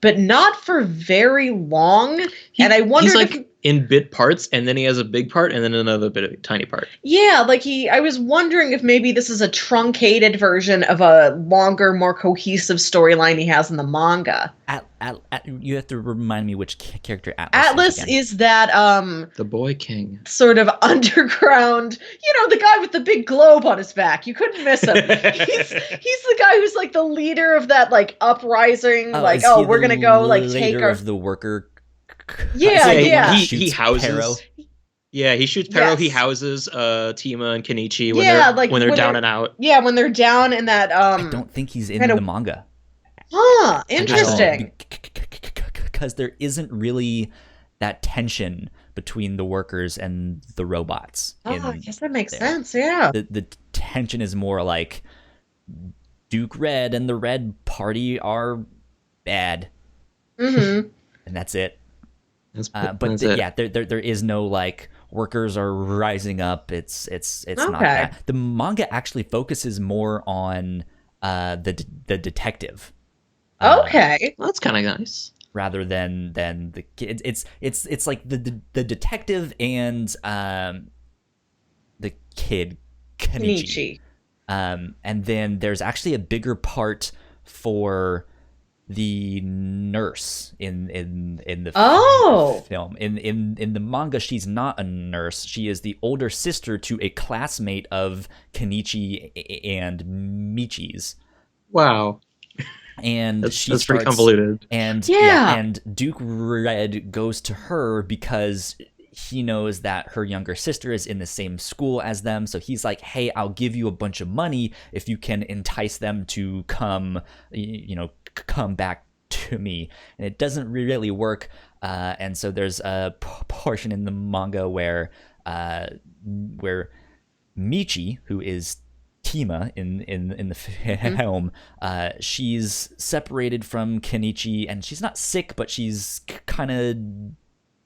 but not for very long. And I wonder if in bit parts, and then he has a big part, and then another bit of a tiny part. Yeah, I was wondering if maybe this is a truncated version of a longer, more cohesive storyline he has in the manga. You have to remind me which character Atlas is that the boy king, sort of underground. The guy with the big globe on his back. You couldn't miss him. He's the guy who's like the leader of that like uprising. We're gonna go like take our of the worker. Yeah. He houses. Pero. Yeah, he shoots Pero. Yes. He houses Tima and Kenichi when they're down and out. Yeah, when they're down in that. I don't think he's in the manga. Huh. Interesting. Because there isn't really that tension between the workers and the robots. I guess that makes sense. Yeah. The tension is more like Duke Red and the Red Party are bad. Mm-hmm. And that's it. There is no like workers are rising up. It's not that. The manga actually focuses more on the detective. Okay, that's kind of nice. Rather than the kid, it's like the detective and the kid Kenichi. And then there's actually a bigger part for the nurse in the film. In the manga, she's not a nurse. She is the older sister to a classmate of Kenichi and Michi's. Wow. And that's pretty convoluted. And and Duke Red goes to her because he knows that her younger sister is in the same school as them. So he's like, hey, I'll give you a bunch of money if you can entice them to come back to me. And it doesn't really work. And so there's a portion in the manga where Michi, who is Tima in the film, she's separated from Kenichi, and she's not sick, but she's kind of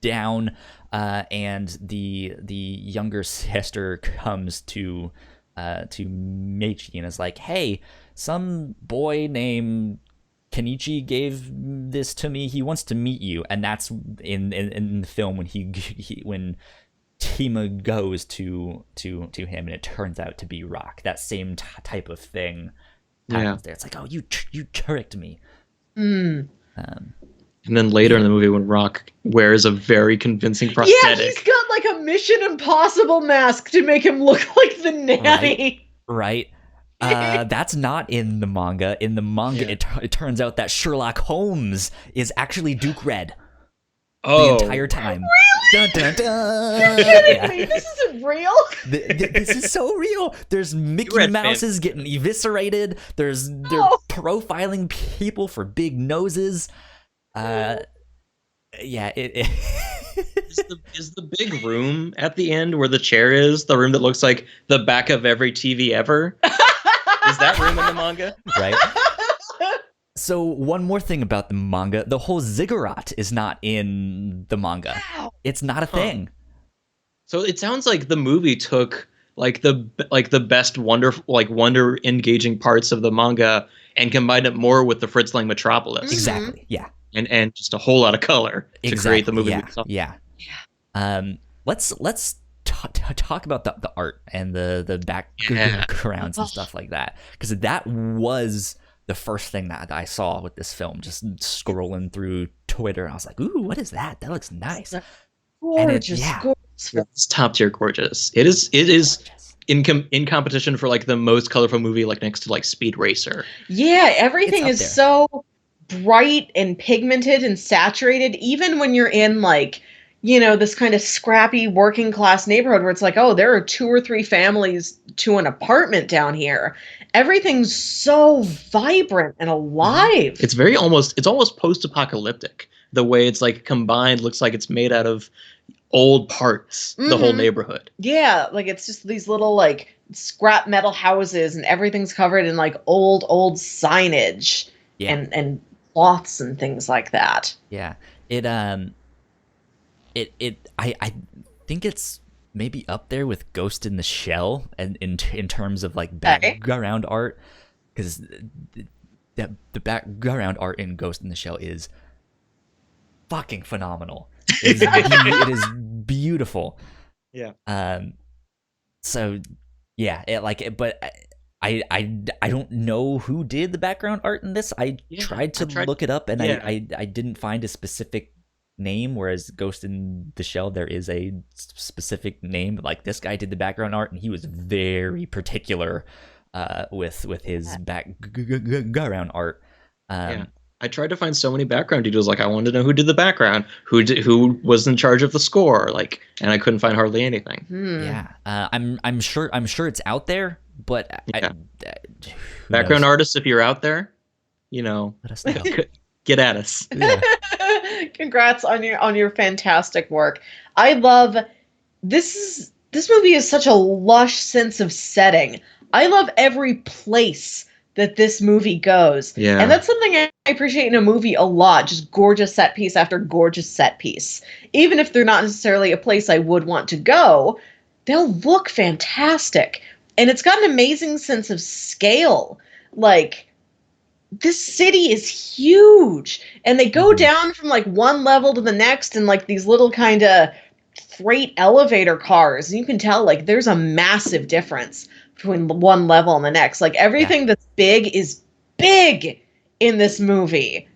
down. And the younger sister comes to Meichi and is like, "Hey, some boy named Kenichi gave this to me. He wants to meet you." And that's in the film when when Tima goes to him, and it turns out to be Rock. That same type of thing happens there. It's like, oh, you tricked me. And then later in the movie, when Rock wears a very convincing prosthetic. Yeah, he's got like a Mission Impossible mask to make him look like the nanny. Right. That's not in the manga. In the manga, it turns out that Sherlock Holmes is actually Duke Red the entire time. Really? Dun, dun, dun. You're kidding me? This isn't real? This is so real. There's Mickey Mouses getting eviscerated. They're profiling people for big noses. Yeah, is the big room at the end where the chair is the room that looks like the back of every TV ever? Is that room in the manga? Right. So one more thing about the manga, the whole ziggurat is not in the manga. Wow. It's not a thing. So it sounds like the movie took the best wonder engaging parts of the manga and combined it more with the Fritz Lang Metropolis. Exactly. Yeah. And just a whole lot of color to create the movie. Yeah. Let's talk about the art and the backgrounds and stuff like that, because that was the first thing that I saw with this film. Just scrolling through Twitter, I was like, "Ooh, what is that? That looks nice." Gorgeous. It's top tier gorgeous. It is gorgeous. In competition for like the most colorful movie, like next to like Speed Racer. Yeah, everything is so bright and pigmented and saturated, even when you're in like, this kind of scrappy working class neighborhood where it's like, oh, there are 2 or 3 families to an apartment down here. Everything's so vibrant and alive. It's almost post-apocalyptic. The way it's like combined looks like it's made out of old parts, the whole neighborhood. Yeah, like it's just these little like scrap metal houses, and everything's covered in like old signage and cloths and things like that. Yeah. I think it's maybe up there with Ghost in the Shell, and in terms of like background art, because the background art in Ghost in the Shell is fucking phenomenal. It is beautiful. Yeah. So yeah, but I don't know who did the background art in this. I tried to look it up, and I didn't find a specific name, whereas Ghost in the Shell there is a specific name. Like, this guy did the background art, and he was very particular with his background art. I tried to find so many background details. Like, I wanted to know who did the background, who was in charge of the score, like, and I couldn't find hardly anything. Yeah, I'm sure it's out there, but background artists, if you're out there, let us know. Get at us. Yeah. Congrats on your fantastic work. I love this movie is such a lush sense of setting. I love every place that this movie goes. Yeah. And that's something I appreciate in a movie a lot. Just gorgeous set piece after gorgeous set piece. Even if they're not necessarily a place I would want to go, they'll look fantastic. And it's got an amazing sense of scale. Like, this city is huge, and they go down from like one level to the next in like these little kind of freight elevator cars. And you can tell like there's a massive difference between one level and the next. Like, everything that's big is big in this movie.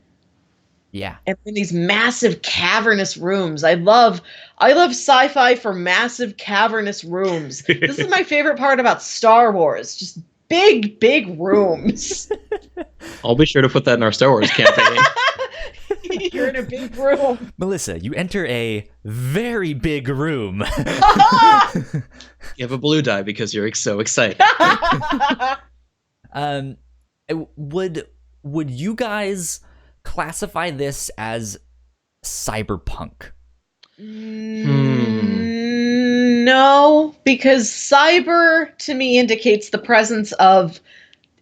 Yeah. And in these massive cavernous rooms. I love sci-fi for massive cavernous rooms. This is my favorite part about Star Wars. Just big rooms. I'll be sure to put that in our Star Wars campaign. You're in a big room. Melissa, you enter a very big room. You have a blue die because you're so excited. Would you guys classify this as cyberpunk? no, because cyber to me indicates the presence of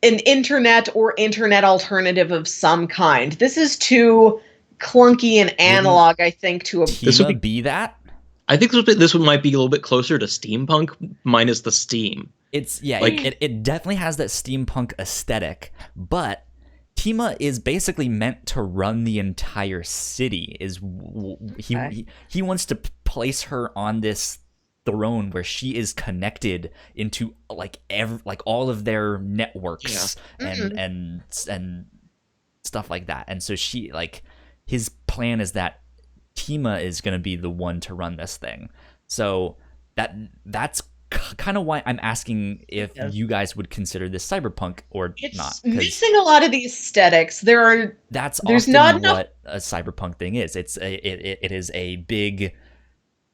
an internet or internet alternative of some kind. This is too clunky and analog, I think, to a... This would be that? I think this one might be a little bit closer to steampunk minus the steam. It's it definitely has that steampunk aesthetic, but Tima is basically meant to run the entire city. He wants to place her on this throne where she is connected into like all of their networks and stuff like that. And so his plan is that Tima is going to be the one to run this thing. So that's kind of why I'm asking if you guys would consider this cyberpunk or not. It's missing a lot of the aesthetics. There's often not enough... what a cyberpunk thing is. It is a big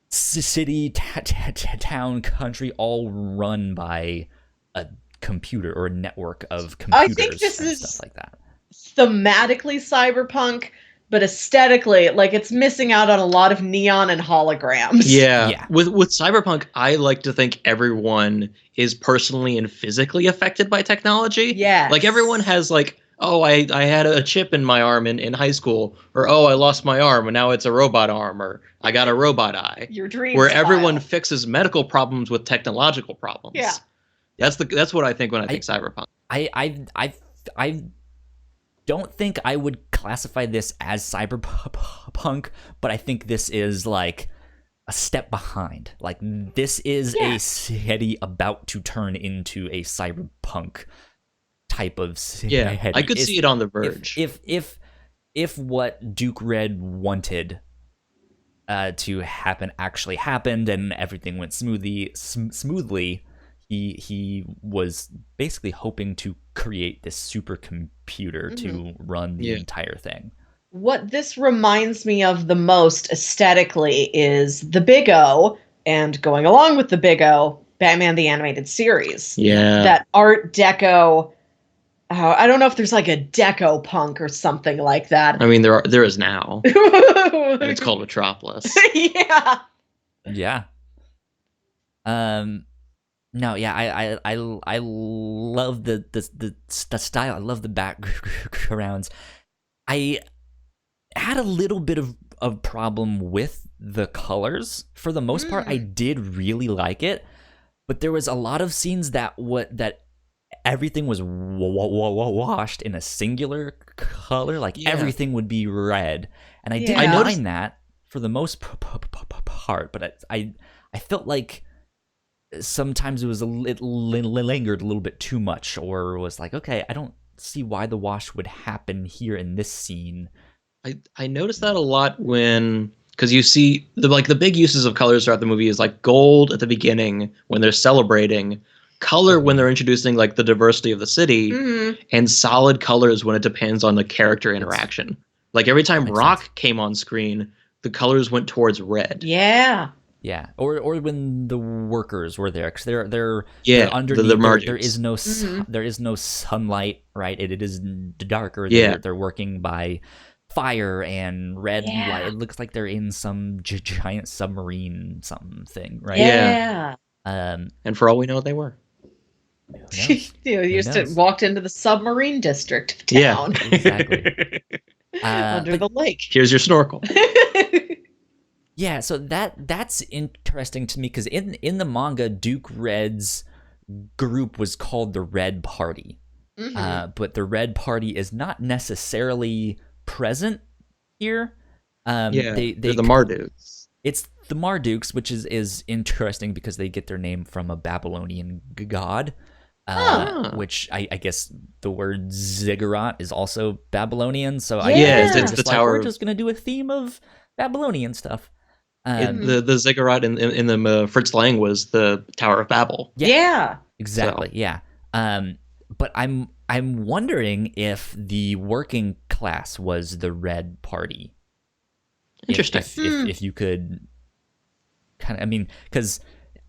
city, town, country, all run by a computer or a network of computers. I think this is stuff like that. Thematically cyberpunk, but aesthetically, it's missing out on a lot of neon and holograms. Yeah. With cyberpunk, I like to think everyone is personally and physically affected by technology. Yeah. Everyone has I had a chip in my arm in high school, or I lost my arm and now it's a robot arm, or I got a robot eye. Your dream where style. Everyone fixes medical problems with technological problems. Yeah. That's what I think when I think cyberpunk. I don't think I would classify this as cyberpunk, but I think this is a step behind. This is a city about to turn into a cyberpunk type of city. Yeah, I could see it on the verge. If what Duke Red wanted to happen actually happened and everything went smoothly, he was basically hoping to create this supercomputer to run the entire thing. What this reminds me of the most aesthetically is the Big O, and going along with the Big O, Batman the Animated Series. Yeah. That Art Deco... I don't know if there's a deco punk or something like that. I mean, there is now. And it's called Metropolis. Yeah. Yeah. No, yeah, I love the style. I love the backgrounds. I had a little bit of problem with the colors. For the most part, I did really like it, but there was a lot of scenes that everything was washed in a singular color. Everything would be red, and I didn't mind that for the most part. But I felt like sometimes it was lingered a little bit too much, or was okay, I don't see why the wash would happen here in this scene. I noticed that a lot because you see the big uses of colors throughout the movie is gold at the beginning when they're celebrating, color when they're introducing the diversity of the city, and solid colors when it depends on the character interaction. Every time Rock came on screen, the colors went towards red. Yeah. Yeah, or when the workers were there, because they're underneath. There is no there is no sunlight, right? It is darker. They're working by fire and red light. It looks like they're in some giant submarine something, right? Yeah. And for all we know, they were. You used to walked into the submarine district of town. Yeah, exactly. Under the lake. Here's your snorkel. Yeah, so that's interesting to me, because in the manga, Duke Red's group was called the Red Party, but the Red Party is not necessarily present here. They're the Mardukes. It's the Mardukes, which is interesting because they get their name from a Babylonian god, which I guess the word ziggurat is also Babylonian. So it's the tower. We're just gonna do a theme of Babylonian stuff. The ziggurat in the Fritz Lang was the Tower of Babel. Yeah. Exactly. So. Yeah. But I'm wondering if the working class was the Red Party. Interesting. If you could kind of, because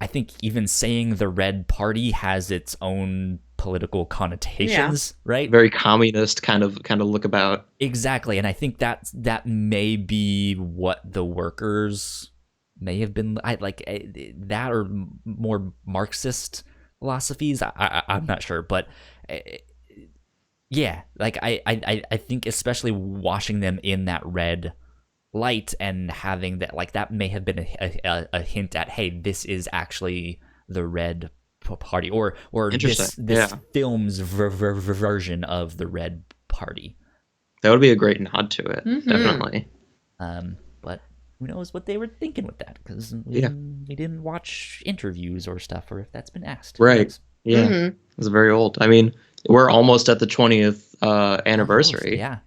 I think even saying the Red Party has its own political connotations, right? Very communist kind of look about. Exactly, and I think that may be what the workers may have been that or more Marxist philosophies. I'm not sure, but yeah, like I think especially washing them in that red light and having that, like, that may have been a hint at, hey, this is actually the Red Party, or this film's version of the Red Party. That would be a great nod to it, definitely. But who knows what they were thinking with that, because we didn't watch interviews or stuff, or if that's been asked. Right. Yeah. It's very old. I mean, we're almost at the 20th anniversary. Yeah.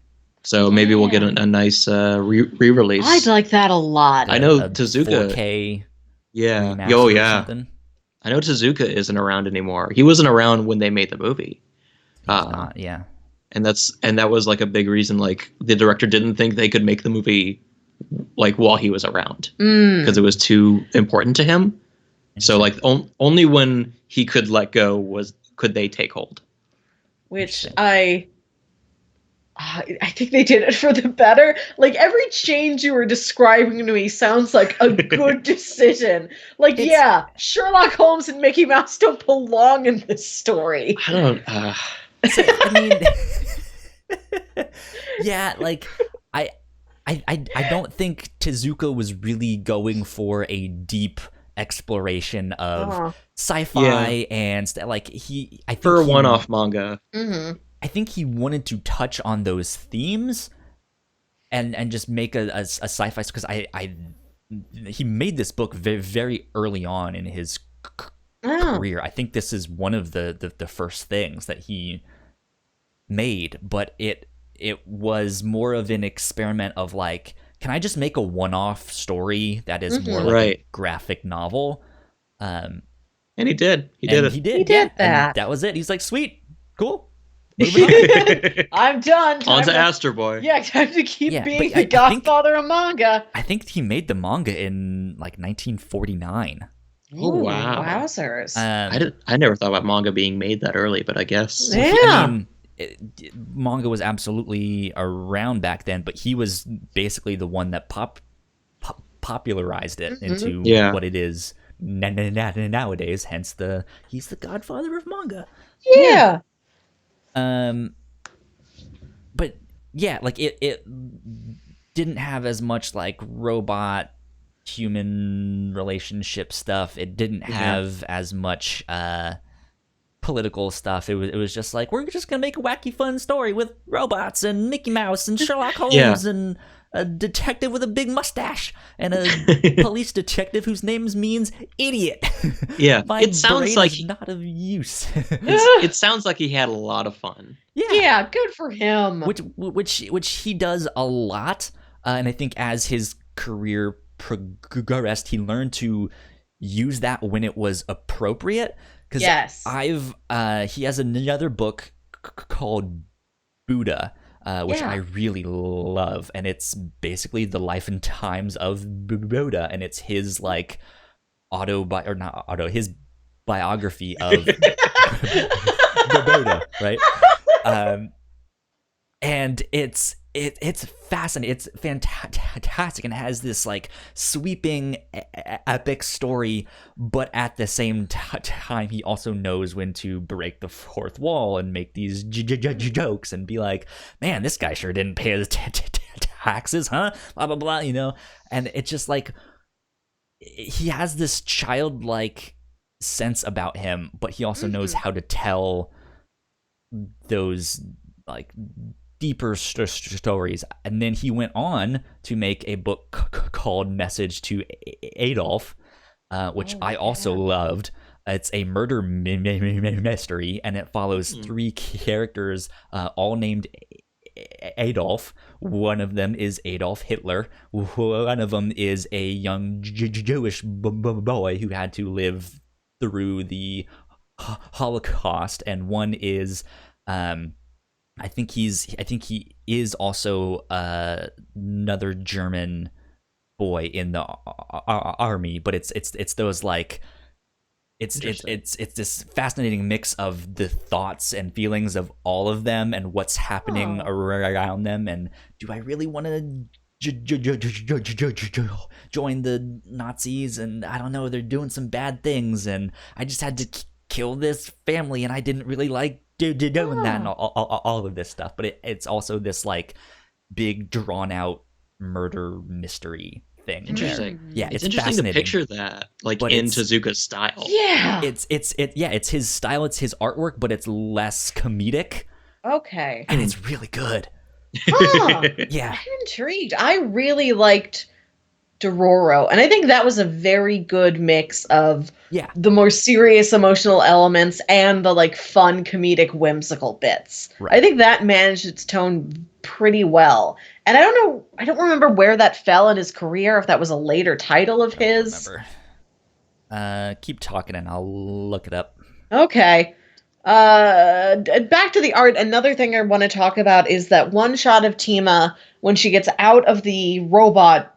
So maybe we'll get a nice re-release. I'd like that a lot. I know Tezuka. 4K. Yeah. Oh, yeah. Something. I know Tezuka isn't around anymore. He wasn't around when they made the movie. Not, yeah. And that was like a big reason. Like, the director didn't think they could make the movie like while he was around because it was too important to him. So like only when he could let go could they take hold. Which I think they did it for the better. Like, every change you were describing to me sounds like a good decision. Like, Sherlock Holmes and Mickey Mouse don't belong in this story. I don't. I mean, yeah, like I don't think Tezuka was really going for a deep exploration of sci-fi and like for a one-off manga. I think he wanted to touch on those themes and just make a sci-fi, because he made this book very, very early on in his career. I think this is one of the first things that he made, but it was more of an experiment of like, can I just make a one-off story that is more like a graphic novel? And he did. He did that. And that was it. He's like, sweet, cool. I'm done. On to Astro Boy. Yeah, time to keep being the godfather of manga. I think he made the manga in like 1949. Oh, wow. Wowzers. I never thought about manga being made that early, but I guess. Yeah. I mean, manga was absolutely around back then, but he was basically the one that popularized it into what it is nowadays. Hence he's the godfather of manga. Yeah. But yeah, like it didn't have as much like robot human relationship stuff. It didn't have as much political stuff. It was just like, we're just gonna make a wacky fun story with robots and Mickey Mouse and Sherlock Holmes and a detective with a big mustache and a police detective whose name means idiot. Yeah, it sounds like not of use. It sounds like he had a lot of fun. Yeah, good for him. Which he does a lot, and I think as his career progressed, he learned to use that when it was appropriate. Because he has another book called Buddha, which I really love, and it's basically the life and times of Buddha, and it's his like his biography of Buddha, right? And it's fascinating. It's fantastic, and it has this like sweeping epic story, but at the same time he also knows when to break the fourth wall and make these jokes and be like, man, this guy sure didn't pay his taxes, huh? Blah blah blah, you know. And it's just like, he has this childlike sense about him, but he also knows how to tell those like deeper stories. And then he went on to make a book called Message to Adolf, which I also loved. It's a murder mystery, and it follows three characters, all named Adolf. One of them is Adolf Hitler. One of them is a young Jewish boy who had to live through the Holocaust, and one is I think he is also another German boy in the army, but it's those like it's this fascinating mix of the thoughts and feelings of all of them and what's happening around them, and do I really want to join the Nazis, and I don't know, they're doing some bad things, and I just had to kill this family, and I didn't really like doing that and all of this stuff. But it's also this like big drawn out murder mystery thing. Interesting. Yeah, it's interesting to picture that like in Tezuka's style. Yeah, it's his style, it's his artwork, but it's less comedic. Okay, and it's really good. Huh. Yeah, I'm intrigued. I really liked Dororo, and I think that was a very good mix of the more serious emotional elements and the like fun comedic whimsical bits. Right. I think that managed its tone pretty well. And I don't remember where that fell in his career, if that was a later title of his. Keep talking and I'll look it up. Okay. Back to the art. Another thing I want to talk about is that one shot of Tima when she gets out of the robot,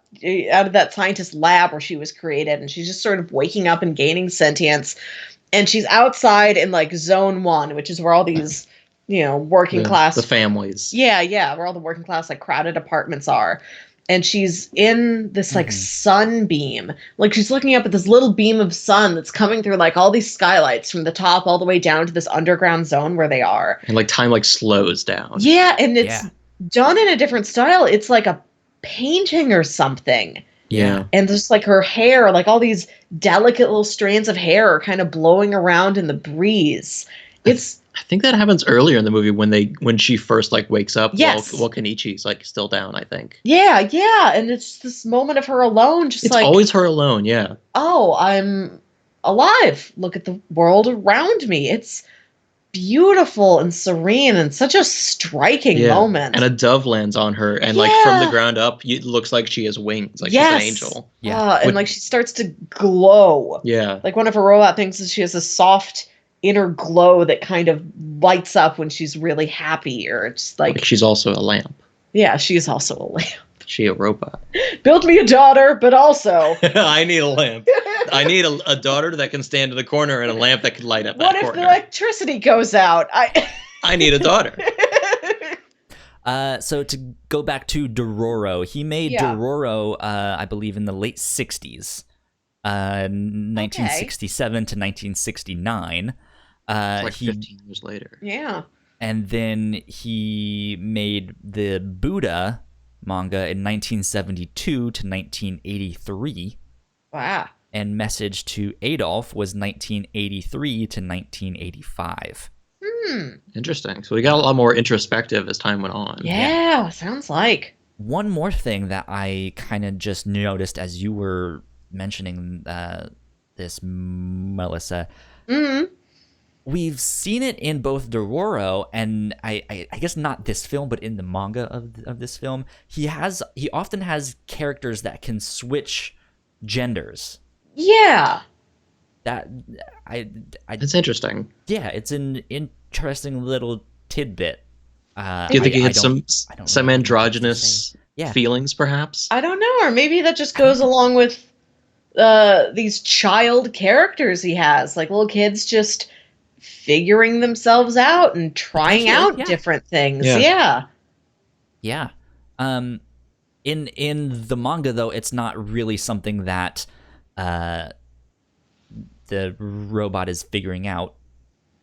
out of that scientist lab where she was created, and she's just sort of waking up and gaining sentience, and she's outside in like zone 1, which is where all these working class, the families, where all the working class like crowded apartments are, and she's in this like sunbeam, like she's looking up at this little beam of sun that's coming through like all these skylights from the top all the way down to this underground zone where they are, and like time like slows down. And it's done in a different style. It's like a painting or something. And just like her hair, like all these delicate little strands of hair are kind of blowing around in the breeze. I think that happens earlier in the movie when she first like wakes up while Kenichi's like still down, I think. And it's this moment of her alone, just it's always her alone. Oh, I'm alive. Look at the world around me. It's beautiful and serene and such a striking moment. And a dove lands on her, and like from the ground up, it looks like she has wings, like she's an angel. And like she starts to glow. Like one of her robot things is she has a soft inner glow that kind of lights up when she's really happy, or it's like she's also a lamp. She's also a lamp. She a robot. Build me a daughter, but also I need a lamp. I need a daughter that can stand in the corner and a lamp that can light up that corner. What if the electricity goes out? I need a daughter. So to go back to Dororo, he made Dororo, I believe, in the late 60s, 1967 to 1969. Like 15 years later. And then he made the Buddha manga in 1972 to 1983. Wow. And Message to Adolf was 1983 to 1985. Interesting. So we got a lot more introspective as time went on. Sounds like. One more thing that I kind of just noticed as you were mentioning this, Melissa. We've seen it in both Dororo and I guess not this film, but in the manga of this film. He often has characters that can switch genders. That's interesting. It's an interesting little tidbit. Do you think he had some androgynous feelings, perhaps? I don't know, or maybe that just goes along with these child characters he has, like little kids just figuring themselves out and trying out different things. In the manga, though, it's not really something that the robot is figuring out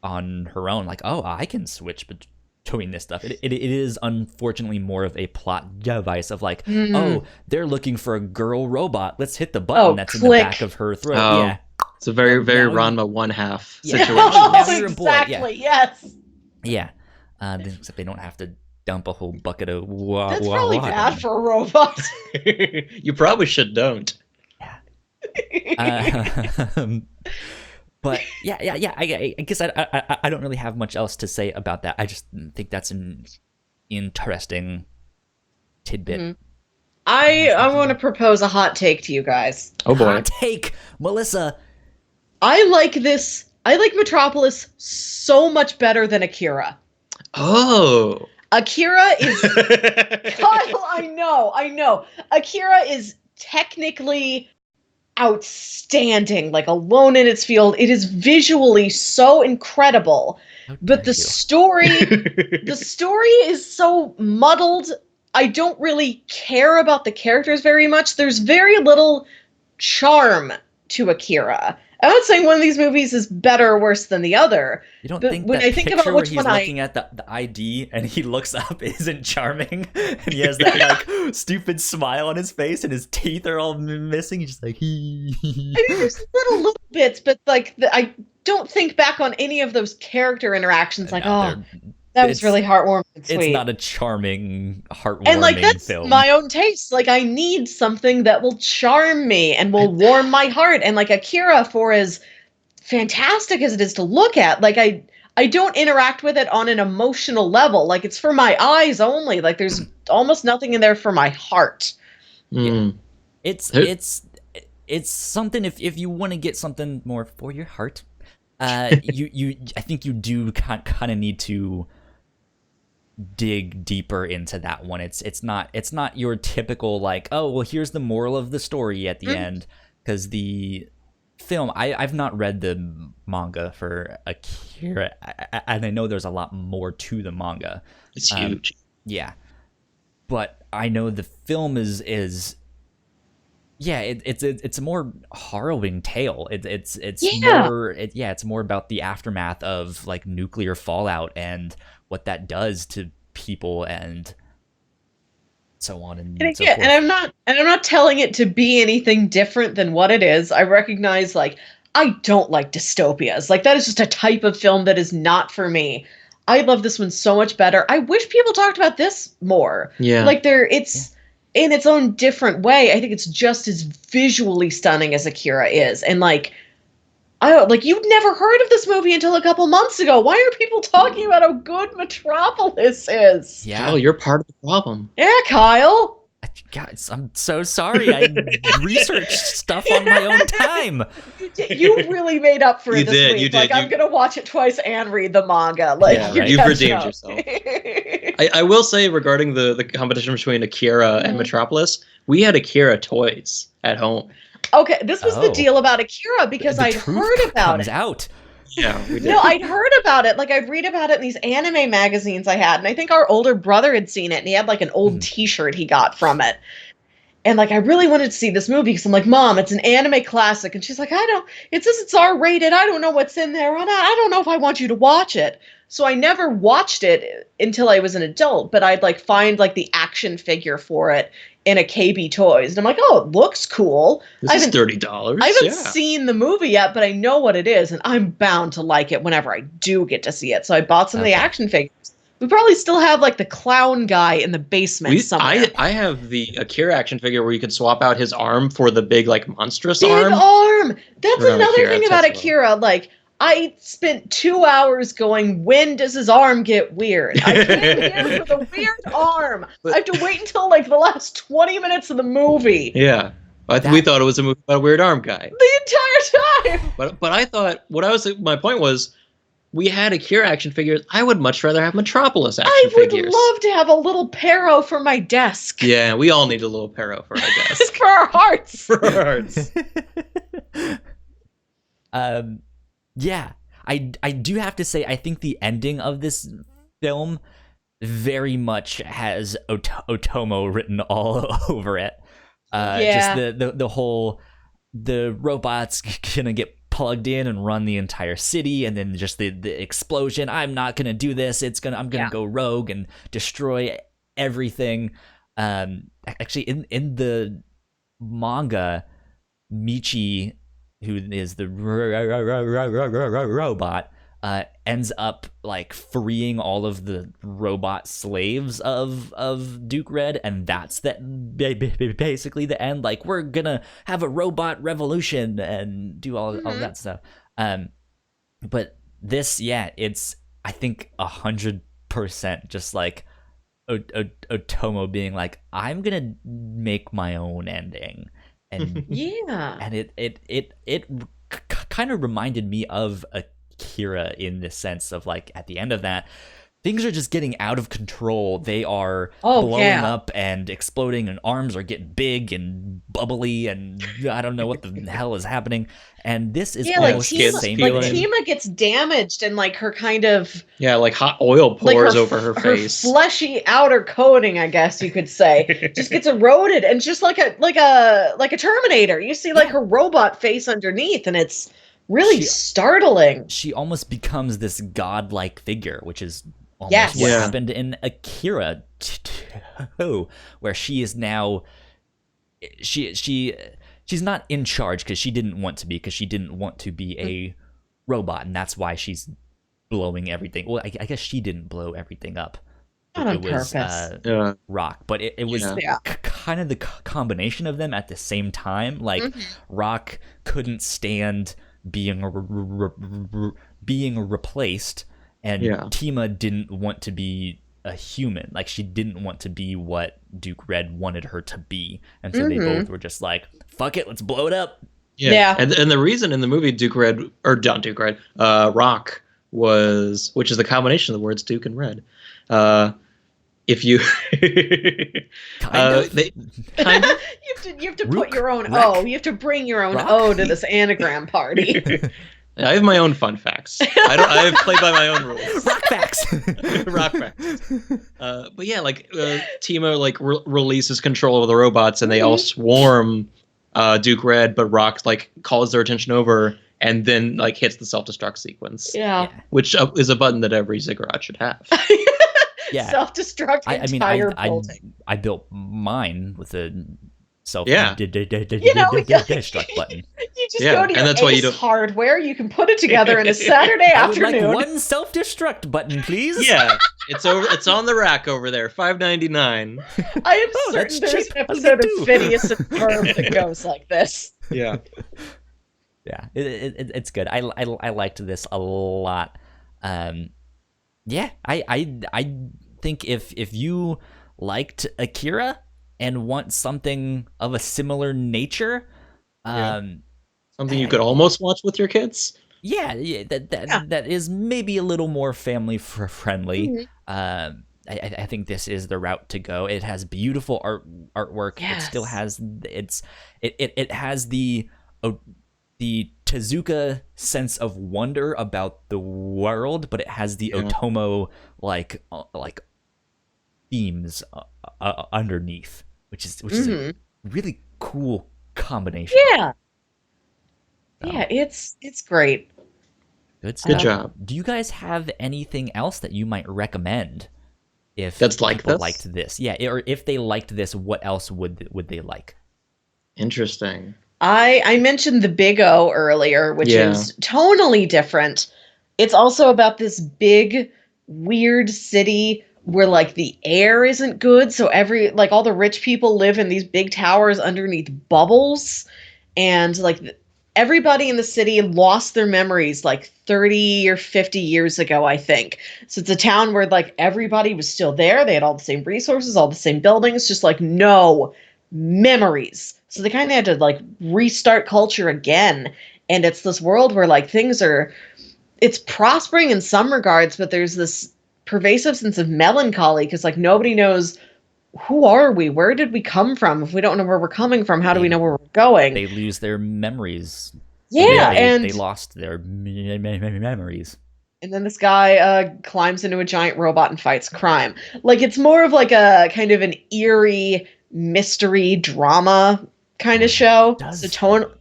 on her own, like, oh, I can switch between this stuff. It is unfortunately more of a plot device of like, oh, they're looking for a girl robot. Let's hit the button that's in the back of her throat. It's a very, very Ranma 1/2 situation. Exactly, yes. Except they don't have to dump a whole bucket of water. That's probably bad for a robot. You probably should don't. But I guess I don't really have much else to say about that. I just think that's an interesting tidbit. I want to propose a hot take to you guys. Oh boy. Hot take, Melissa. I like Metropolis so much better than Akira. Oh. Akira is Kyle, I know. Akira is technically outstanding, like alone in its field. It is visually so incredible, but the story is so muddled I don't really care about the characters very much. There's very little charm to Akira. I'm not saying one of these movies is better or worse than the other. You don't but think when that I think picture about where which he's one looking at the ID and he looks up isn't charming, and he has that like stupid smile on his face and his teeth are all missing? He's just like I mean, there's little bits, but like I don't think back on any of those character interactions like, that was really heartwarming and sweet. It's not a charming, heartwarming and like that's film. my own taste. Like I need something that will charm me and will warm my heart. And like Akira, for as fantastic as it is to look at, like I don't interact with it on an emotional level. Like it's for my eyes only. Like there's almost nothing in there for my heart. Yeah. It's something if you want to get something more for your heart, you I think you do kind of need to dig deeper into that one. It's not your typical like, oh well, here's the moral of the story at the end, because the film, I've not read the manga for Akira, and I know there's a lot more to the manga. It's huge. Yeah, but I know the film is it's a more harrowing tale. It's more about the aftermath of like nuclear fallout and what that does to people and so on and so forth. And I'm not telling it to be anything different than what it is. I recognize like I don't like dystopias. Like that is just a type of film that is not for me. I love this one so much better. I wish people talked about this more. Yeah. Like it's in its own different way. I think it's just as visually stunning as Akira is. And like you'd never heard of this movie until a couple months ago. Why are people talking about how good Metropolis is? Yeah. Kyle, you're part of the problem. Yeah, Kyle. Guys, I'm so sorry. I researched stuff on my own time. You really made up for it this week. You did. Like, I'm gonna watch it twice and read the manga. Like, yeah, right. You've redeemed yourself. I will say regarding the competition between Akira and Metropolis, we had Akira toys at home. Okay, this was the deal about Akira because I'd heard about it. Out. Yeah, we did. No, I'd heard about it. Like, I'd read about it in these anime magazines I had. And I think our older brother had seen it. And he had, like, an old t-shirt he got from it. And, like, I really wanted to see this movie. Because I'm like, Mom, it's an anime classic. And she's like, it says it's R-rated. I don't know what's in there. I don't know if I want you to watch it. So I never watched it until I was an adult. But I'd, like, find, like, the action figure for it in a KB Toys. And I'm like, oh, it looks cool. This is $30. I haven't seen the movie yet, but I know what it is, and I'm bound to like it whenever I do get to see it. So I bought some of the action figures. We probably still have, like, the clown guy in the basement somewhere. I have the Akira action figure where you could swap out his arm for the big, like, monstrous big arm! That's another thing about Akira. Like, I spent 2 hours going, when does his arm get weird? I came here for the weird arm. I have to wait until like the last 20 minutes of the movie. Yeah. We thought it was a movie about a weird arm guy. The entire time! But I thought, my point was, we had Akira action figures. I would much rather have Metropolis action figures. I would love to have a little Pero for my desk. Yeah, we all need a little Pero for our desk. For our hearts. For our hearts. Yeah, I do have to say, I think the ending of this film very much has Otomo written all over it. Just the whole, the robots gonna get plugged in and run the entire city, and then just the explosion. I'm not gonna do this. I'm gonna go rogue and destroy everything. Actually, in the manga, Michi, who is the robot, ends up like freeing all of the robot slaves of Duke Red, and that's basically the end. Like, we're gonna have a robot revolution and do all that stuff. But this, it's, I think 100% just like Otomo being like, I'm gonna make my own ending. And and it kind of reminded me of Akira in the sense of, like, at the end of that, things are just getting out of control. They are Oh, blowing yeah. up and exploding, and arms are getting big and bubbly, and I don't know what the hell is happening. And this is Yeah, like almost the Tima- same Tima, feeling. like thing. Tima gets damaged, and like her kind of Yeah, like hot oil like pours over her face. fleshy outer coating, I guess you could say, just gets eroded, and just like a Terminator. You see like Yeah. her robot face underneath, and it's really She- startling. She almost becomes this godlike figure, which is almost Yes. what Yeah. happened in Akira too, where she is now she's not in charge because she didn't want to be, because she didn't want to be a robot, and that's why she's blowing everything. Well, I guess she didn't blow everything up. Not on It was purpose. Yeah. Rock, but it was Yeah. kind of the combination of them at the same time. Like Rock couldn't stand being being replaced, and Yeah. Tima didn't want to be a human. Like, she didn't want to be what Duke Red wanted her to be, and so they both were just like, "Fuck it, let's blow it up." Yeah. And the reason in the movie Rock was, which is the combination of the words Duke and Red. If you Kind of. kind of You have to Rook, put your own wreck, O. You have to bring your own rock. O to this anagram party. I have my own fun facts. I play by my own rules. Rock facts. Rock facts. But yeah, like Tima like releases control of the robots, and they all swarm Duke Red, but Rock like calls their attention over, and then like hits the self-destruct sequence, Yeah. which is a button that every ziggurat should have. Yeah. Self-destruct entire building. I built mine with a self Yeah. destruct button. You just Yeah, go to and that's why you Ace don't- Hardware. You can put it together in a Saturday I would afternoon. like one self-destruct button, please. Yeah, it's on the rack over there, $5.99. I am Oh, that's certain there's cheap. an Let's episode get of two. Phineas and Ferb that goes like this. Yeah, Yeah, it's good. I liked this a lot. Yeah, I think if you liked Akira and want something of a similar nature, something you could almost watch with your kids. yeah, that is maybe a little more family friendly. I think this is the route to go. It has beautiful artwork. Yes. It still has it has the Tezuka sense of wonder about the world, but it has the Otomo like themes underneath, which is a really cool combination. Yeah. Yeah, it's great. Good stuff. Good job. Do you guys have anything else that you might recommend? If That's like people this? liked this, yeah, or if they liked this, what else would they like? Interesting. I mentioned the Big O earlier, which is tonally different. It's also about this big, weird city where like the air isn't good, so all the rich people live in these big towers underneath bubbles, and like everybody in the city lost their memories like 30 or 50 years ago, I think. So it's a town where like everybody was still there. They had all the same resources, all the same buildings, just like no memories. So they kind of had to like restart culture again. And it's this world where like it's prospering in some regards, but there's this pervasive sense of melancholy because like nobody knows, who are we? Where did we come from? If we don't know where we're coming from, how do we know where we're going? They lose their memories. Yeah, they and lost their memories. and then this guy climbs into a giant robot and fights crime. Like it's more of like a kind of an eerie mystery drama kind of show. Does So tone.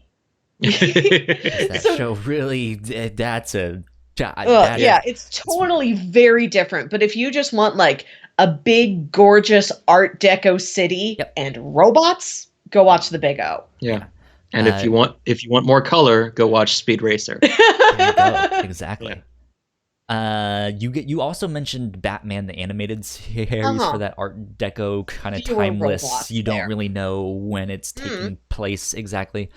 That So- show really? That's a It's totally very different. But if you just want like a big, gorgeous Art Deco city and robots, go watch The Big O. Yeah. And if you want more color, go watch Speed Racer. There you go. Exactly. You also mentioned Batman the Animated Series for that Art Deco kind of Fewer timeless. robots You don't there. really know when it's taking place exactly.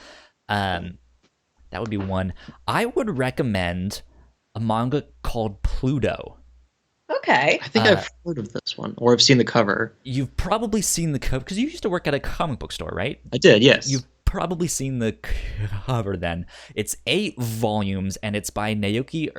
That would be one. I would recommend a manga called Pluto. Okay. I think I've heard of this one, or I've seen the cover. You've probably seen the cover because you used to work at a comic book store, right? I did, yes. You've probably seen the cover then. It's 8 volumes, and it's by Naoki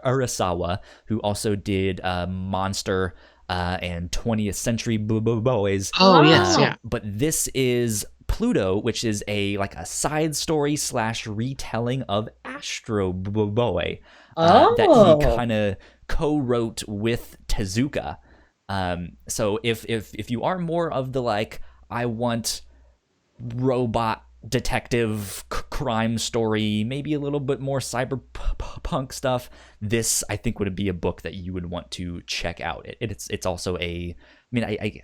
Urasawa, who also did Monster and 20th Century Boys. Oh, yes, yeah. But this is Pluto, which is a side story / retelling of Astro Boy that he kind of co-wrote with Tezuka. So if you are more of the I want robot detective crime story, maybe a little bit more cyberpunk stuff, this I think would be a book that you would want to check out. It's also I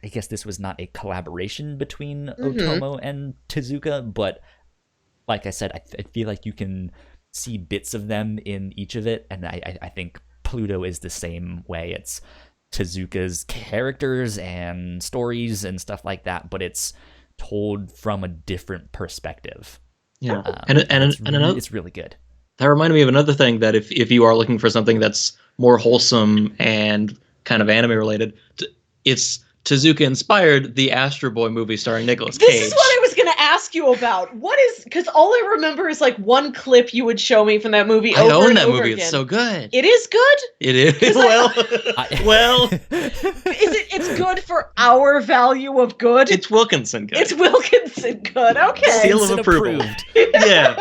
guess this was not a collaboration between Otomo and Tezuka, but like I said, I feel like you can see bits of them in each of it, and I think Pluto is the same way. It's Tezuka's characters and stories and stuff like that, but it's told from a different perspective. Yeah, it's really good. That reminded me of another thing, that if you are looking for something that's more wholesome and kind of anime related, it's Tezuka inspired the Astro Boy movie starring Nicolas Cage. This is what I was going to ask you about. Because all I remember is one clip you would show me from that movie over and over again. I own that movie. It's so good. It is good? It is. Well. It's good for our value of good? It's Wilkinson good. It's Wilkinson good. Okay. Seal of approval. Yeah.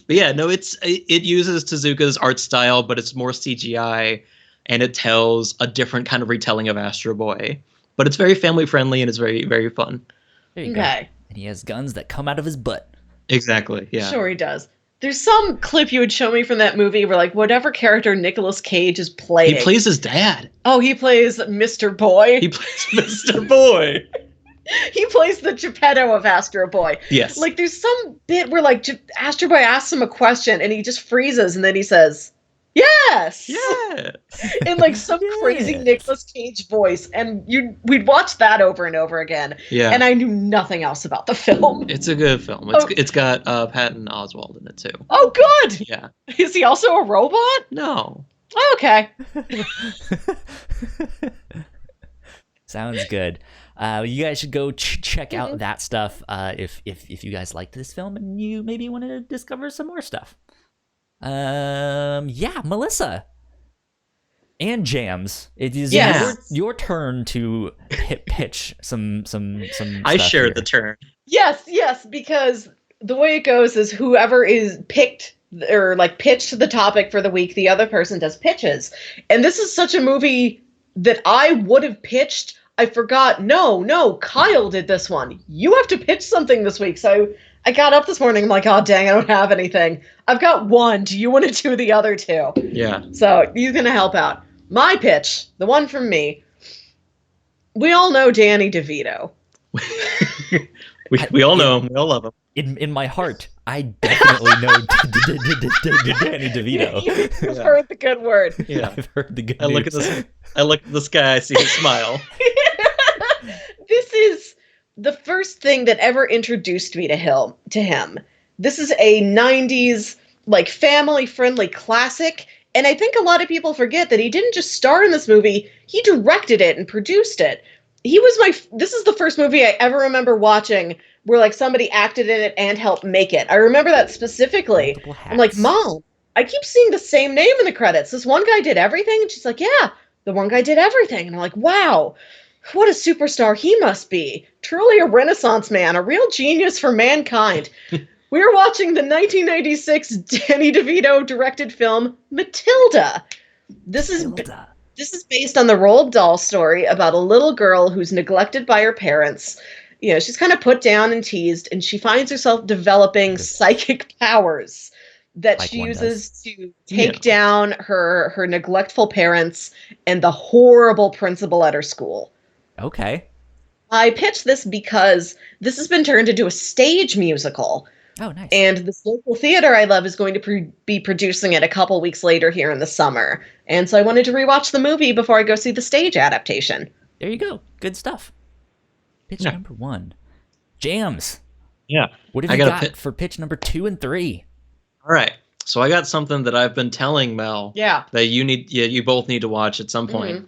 But yeah, no, it uses Tezuka's art style, but it's more CGI. And it tells a different kind of retelling of Astro Boy. But it's very family friendly and it's very, very fun. There you go. And he has guns that come out of his butt. Exactly, yeah. Sure he does. There's some clip you would show me from that movie where whatever character Nicolas Cage is playing. He plays his dad. Oh, he plays Mr. Boy? He plays Mr. Boy. He plays the Geppetto of Astro Boy. Yes. There's some bit where Astro Boy asks him a question and he just freezes and then he says, "Yes!" Yeah. In some crazy Nicolas Cage voice. And we'd watch that over and over again. Yeah. And I knew nothing else about the film. It's a good film. It's got Patton Oswalt in it too. Oh, good! Yeah. Is he also a robot? No. Oh, okay. Sounds good. You guys should go check out that stuff if you guys liked this film and you maybe want to discover some more stuff. Yeah, Melissa and Jams, it is your turn to pitch some I stuff shared here. the turn. Yes, because the way it goes is whoever is picked or pitched the topic for the week, the other person does pitches. And this is such a movie that I would have pitched. I forgot. No, Kyle did this one. You have to pitch something this week. So I got up this morning. I'm like, oh, dang, I don't have anything. I've got one. Do you want to do the other two? Yeah. So he's going to help out. My pitch, the one from me. We all know Danny DeVito. we all know him. We all love him. In my heart, I definitely know Danny DeVito. You've heard the good word. Yeah. I've heard the good I look at this guy, I see him smile. This is the first thing that ever introduced me to him. This is a 90s family-friendly classic, and I think a lot of people forget that he didn't just star in this movie, he directed it and produced it. This is the first movie I ever remember watching where somebody acted in it and helped make it. I remember that specifically. I'm like, Mom, I keep seeing the same name in the credits. This one guy did everything? And she's like, yeah, the one guy did everything. And I'm like, wow, what a superstar he must be. Truly a Renaissance man, a real genius for mankind. We were watching the 1996 Danny DeVito directed film Matilda. This is based on the Roald Dahl story about a little girl who's neglected by her parents. She's kind of put down and teased, and she finds herself developing psychic powers that she uses to take down her neglectful parents and the horrible principal at her school. Okay. I pitched this because this has been turned into a stage musical. Oh, nice. And this local theater I love is going to be producing it a couple weeks later here in the summer. And so I wanted to rewatch the movie before I go see the stage adaptation. There you go. Good stuff. Pitch number 1. Jams. Yeah. What have you got for pitch number 2 and 3? All right. So I got something that I've been telling Mel. Yeah. That you both need to watch at some point.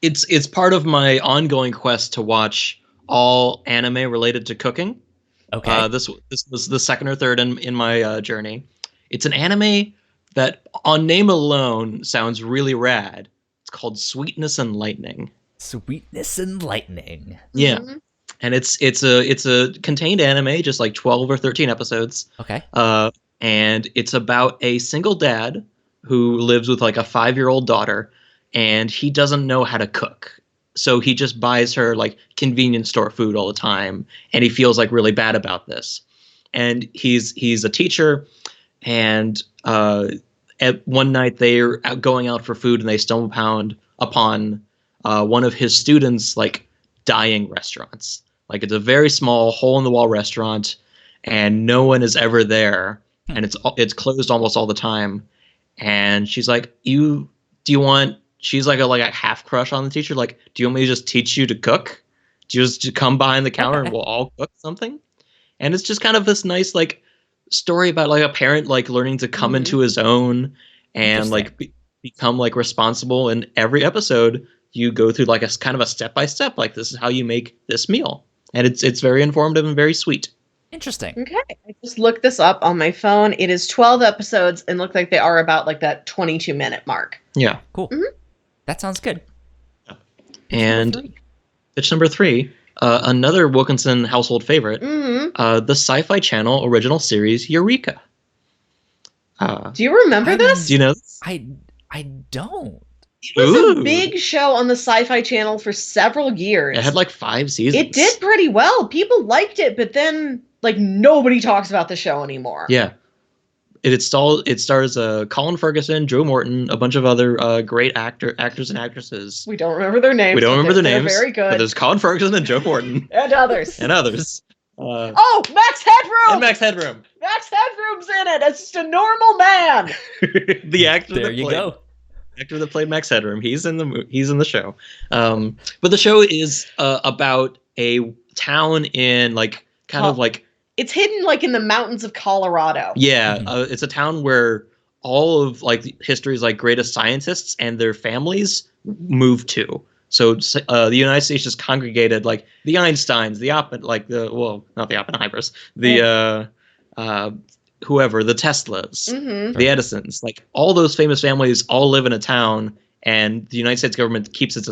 It's part of my ongoing quest to watch all anime related to cooking. Okay. This was the second or third in my journey. It's an anime that, on name alone, sounds really rad. It's called Sweetness and Lightning. Sweetness and Lightning. Yeah, and it's a contained anime, just like 12 or 13 episodes. Okay. And it's about a single dad who lives with like a 5-year-old daughter, and he doesn't know how to cook. So he just buys her like convenience store food all the time, and he feels like really bad about this. And he's a teacher, and at one night they're going out for food, and they stumble upon one of his students' like dying restaurants. Like, it's a very small hole in the wall restaurant, and no one is ever there, and it's closed almost all the time. And she's like, she's like a half crush on the teacher. Like, do you want me to just teach you to cook? Do you just come behind the counter and we'll all cook something? And it's just kind of this nice like story about like a parent like learning to come into his own and like become like responsible. And every episode you go through like a kind of a step-by-step, like, this is how you make this meal. And it's very informative and very sweet. Interesting. Okay. I just looked this up on my phone. It is 12 episodes and look like they are about like that 22-minute mark. Yeah. Cool. That sounds good. And pitch number 3, another Wilkinson household favorite, the Sci-Fi Channel original series Eureka. Do you remember this? Do you know this? I don't. It was a big show on the Sci-Fi Channel for several years. It had like 5 seasons. It did pretty well. People liked it, but then like nobody talks about the show anymore. Yeah. It stars Colin Ferguson, Joe Morton, a bunch of other great actors and actresses. We don't remember their names. They're very good. But there's Colin Ferguson and Joe Morton. And others. Max Headroom! And Max Headroom. Max Headroom's in it. It's just a normal man. The actor there you go. Actor that played Max Headroom. He's in the show. But the show is about a town in like of like, it's hidden like in the mountains of Colorado. Yeah, it's a town where all of like history's like greatest scientists and their families moved to. So the United States just congregated like the Einsteins, not the Oppenheimers, whoever, the Teslas, the Edisons, like all those famous families all live in a town, and the United States government keeps it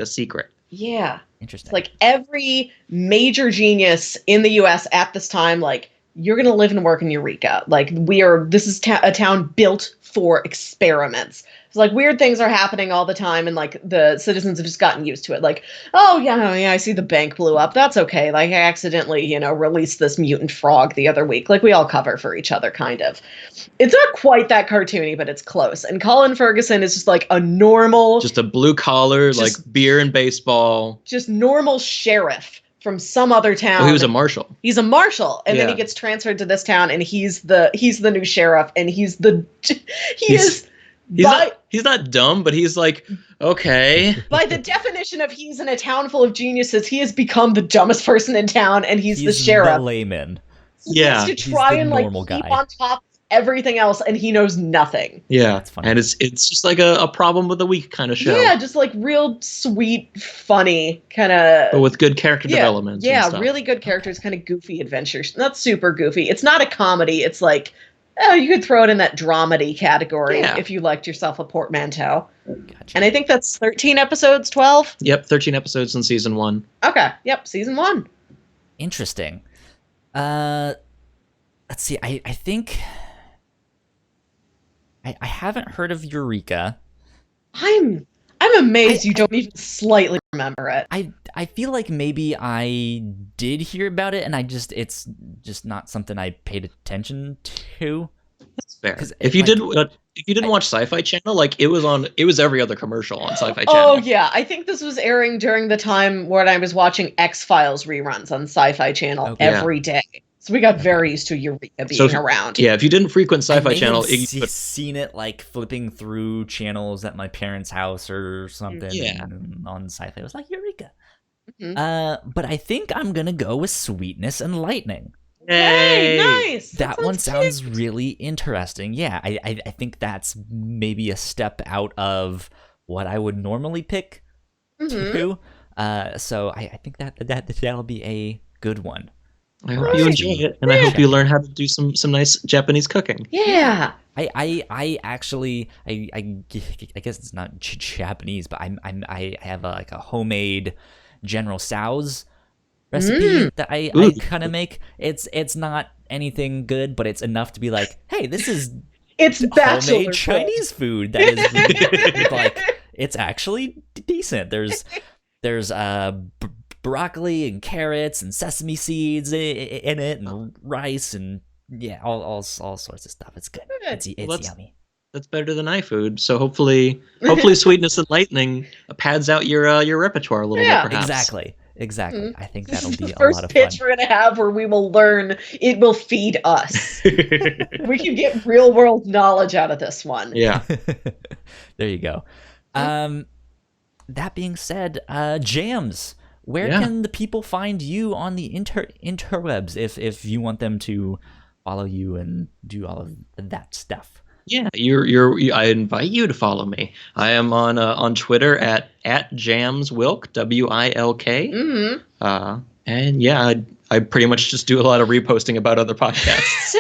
a secret. Yeah. Interesting. It's like every major genius in the U.S. at this time, like, you're going to live and work in Eureka. Like, this is a town built for experiments. It's like weird things are happening all the time, and like the citizens have just gotten used to it. Like, oh yeah, I see the bank blew up. That's okay. Like, I accidentally, released this mutant frog the other week. Like, we all cover for each other, kind of. It's not quite that cartoony, but it's close. And Colin Ferguson is just like a normal, just a blue collar, like beer and baseball, just normal sheriff from some other town. Well, he was a marshal. He's a marshal, and then he gets transferred to this town, and he's the new sheriff, and he's not dumb, but he's like, okay. By the definition of he's in a town full of geniuses, he has become the dumbest person in town, and he's the sheriff. The layman. He has to try and like keep on top of everything else, and he knows nothing. Yeah, that's funny. And it's just like a problem of the week kind of show. Yeah, just like real sweet, funny kind of. But with good character development. Yeah, really good characters, kind of goofy adventures. Not super goofy. It's not a comedy. It's like, you could throw it in that dramedy category if you liked yourself a portmanteau. Gotcha. And I think that's 13 episodes, 12? Yep, 13 episodes in season 1. Okay, yep, season 1. Interesting. Let's see, I think I haven't heard of Eureka. I'm amazed you don't even slightly remember it. I feel like maybe I did hear about it, and it's just not something I paid attention to. That's fair. If you didn't watch Sci-Fi Channel, like it was every other commercial on Sci-Fi Channel. Oh yeah, I think this was airing during the time when I was watching X-Files reruns on Sci-Fi Channel every day. So we got very used to Eureka being around. Yeah, if you didn't frequent Sci-Fi Channel, you've seen it like flipping through channels at my parents' house or something. Yeah. On Sci-Fi, it was like Eureka. But I think I'm gonna go with Sweetness and Lightning. Hey, nice. That one sounds really interesting. Yeah, I think that's maybe a step out of what I would normally pick to. So I think that'll be a good one. I hope you enjoy it, and I hope you learn how to do some nice Japanese cooking. Yeah. I actually I guess it's not Japanese, but I have like a homemade General Tso's recipe that I kind of make. It's not anything good, but it's enough to be like, hey, this is homemade Chinese food that is like, it's actually decent. There's broccoli and carrots and sesame seeds in it, and rice and all sorts of stuff. It's good. It's yummy. That's better than iFood. So hopefully Sweetness and Lightning pads out your repertoire a little bit, perhaps. Exactly. I think that'll be a lot of fun. First pitch we're gonna have where we will learn. It will feed us. We can get real world knowledge out of this one. Yeah. There you go. That being said, Jams, where can the people find you on the interwebs if you want them to follow you and do all of that stuff? Yeah, I invite you to follow me. I am on Twitter at jamswilk, WILK. And yeah, I pretty much just do a lot of reposting about other podcasts.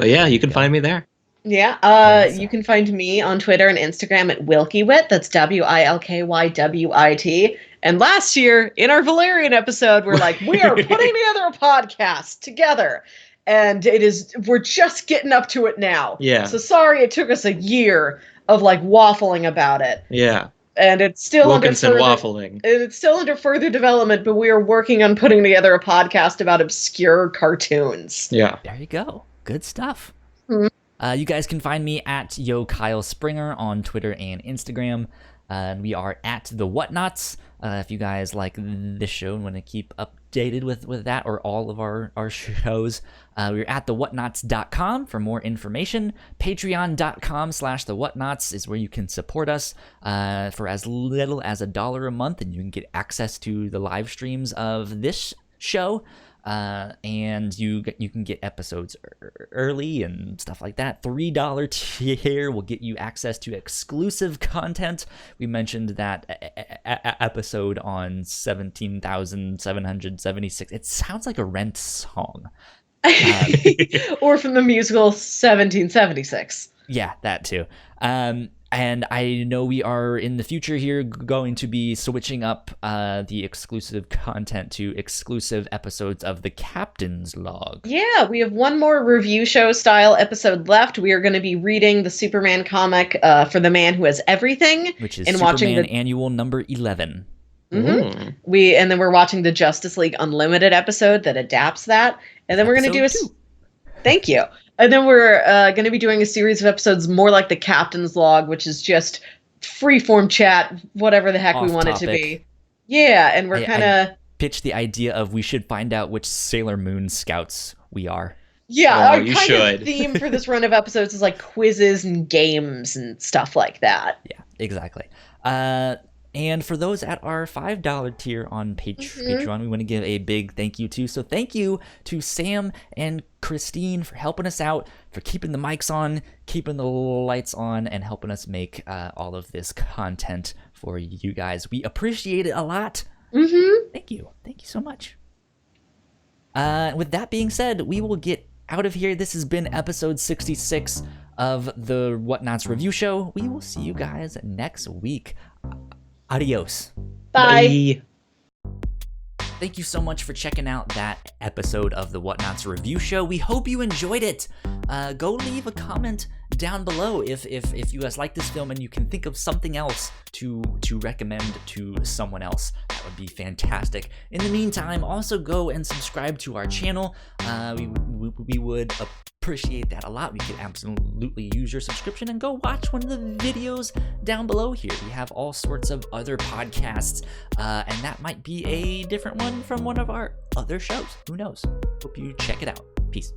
But yeah, you can find me there. Yeah, you can find me on Twitter and Instagram at WilkyWit. That's WILKYWIT. And last year, in our Valerian episode, we're like, we are putting together a podcast together. And we're just getting up to it now. Yeah. So sorry it took us a year of like waffling about it. Yeah. And it's still waffling. And it's still under further development, but we are working on putting together a podcast about obscure cartoons. Yeah. There you go. Good stuff. Mm-hmm. You guys can find me at Kyle Springer on Twitter and Instagram. And we are at the Whatnauts. If you guys like this show and want to keep updated with that or all of our shows, we're at thewhatnauts.com for more information. Patreon.com/thewhatnauts is where you can support us for as little as $1 a month, and you can get access to the live streams of this show. And you can get episodes early and stuff like that. $3 tier will get you access to exclusive content. We mentioned that episode on 17,776. It sounds like a Rent song. Or from the musical 1776. Yeah, that too. And I know we are in the future here going to be switching up the exclusive content to exclusive episodes of the Captain's Log. Yeah, we have one more review show style episode left. We are going to be reading the Superman comic for the Man Who Has Everything, which is and Superman watching Annual number 11. Mm-hmm. And then we're watching the Justice League Unlimited episode that adapts that, and then we're going to do Thank you. And then we're going to be doing a series of episodes more like the Captain's Log, which is just freeform chat, whatever the heck we want it to be. Yeah, and we're kind of pitched the idea of we should find out which Sailor Moon scouts we are. Yeah, our kind of theme for this run of episodes is like quizzes and games and stuff like that. Yeah, exactly. And for those at our $5 tier on Patreon, we want to give a big thank you to. So thank you to Sam and Christine for helping us out, for keeping the mics on, keeping the lights on, and helping us make all of this content for you guys. We appreciate it a lot. Thank you. Thank you so much. With that being said, we will get out of here. This has been episode 66 of the Whatnauts review show. We will see you guys next week. Adios. Bye. Thank you so much for checking out that episode of the Whatnauts review show. We hope you enjoyed it. Go leave a comment down below if you guys like this film and you can think of something else to recommend to someone else. That would be fantastic. In the meantime, also go and subscribe to our channel. We would appreciate that a lot. We could absolutely use your subscription, and go watch one of the videos down below here. We have all sorts of other podcasts, and that might be a different one from one of our other shows. Who knows? Hope you check it out. Peace.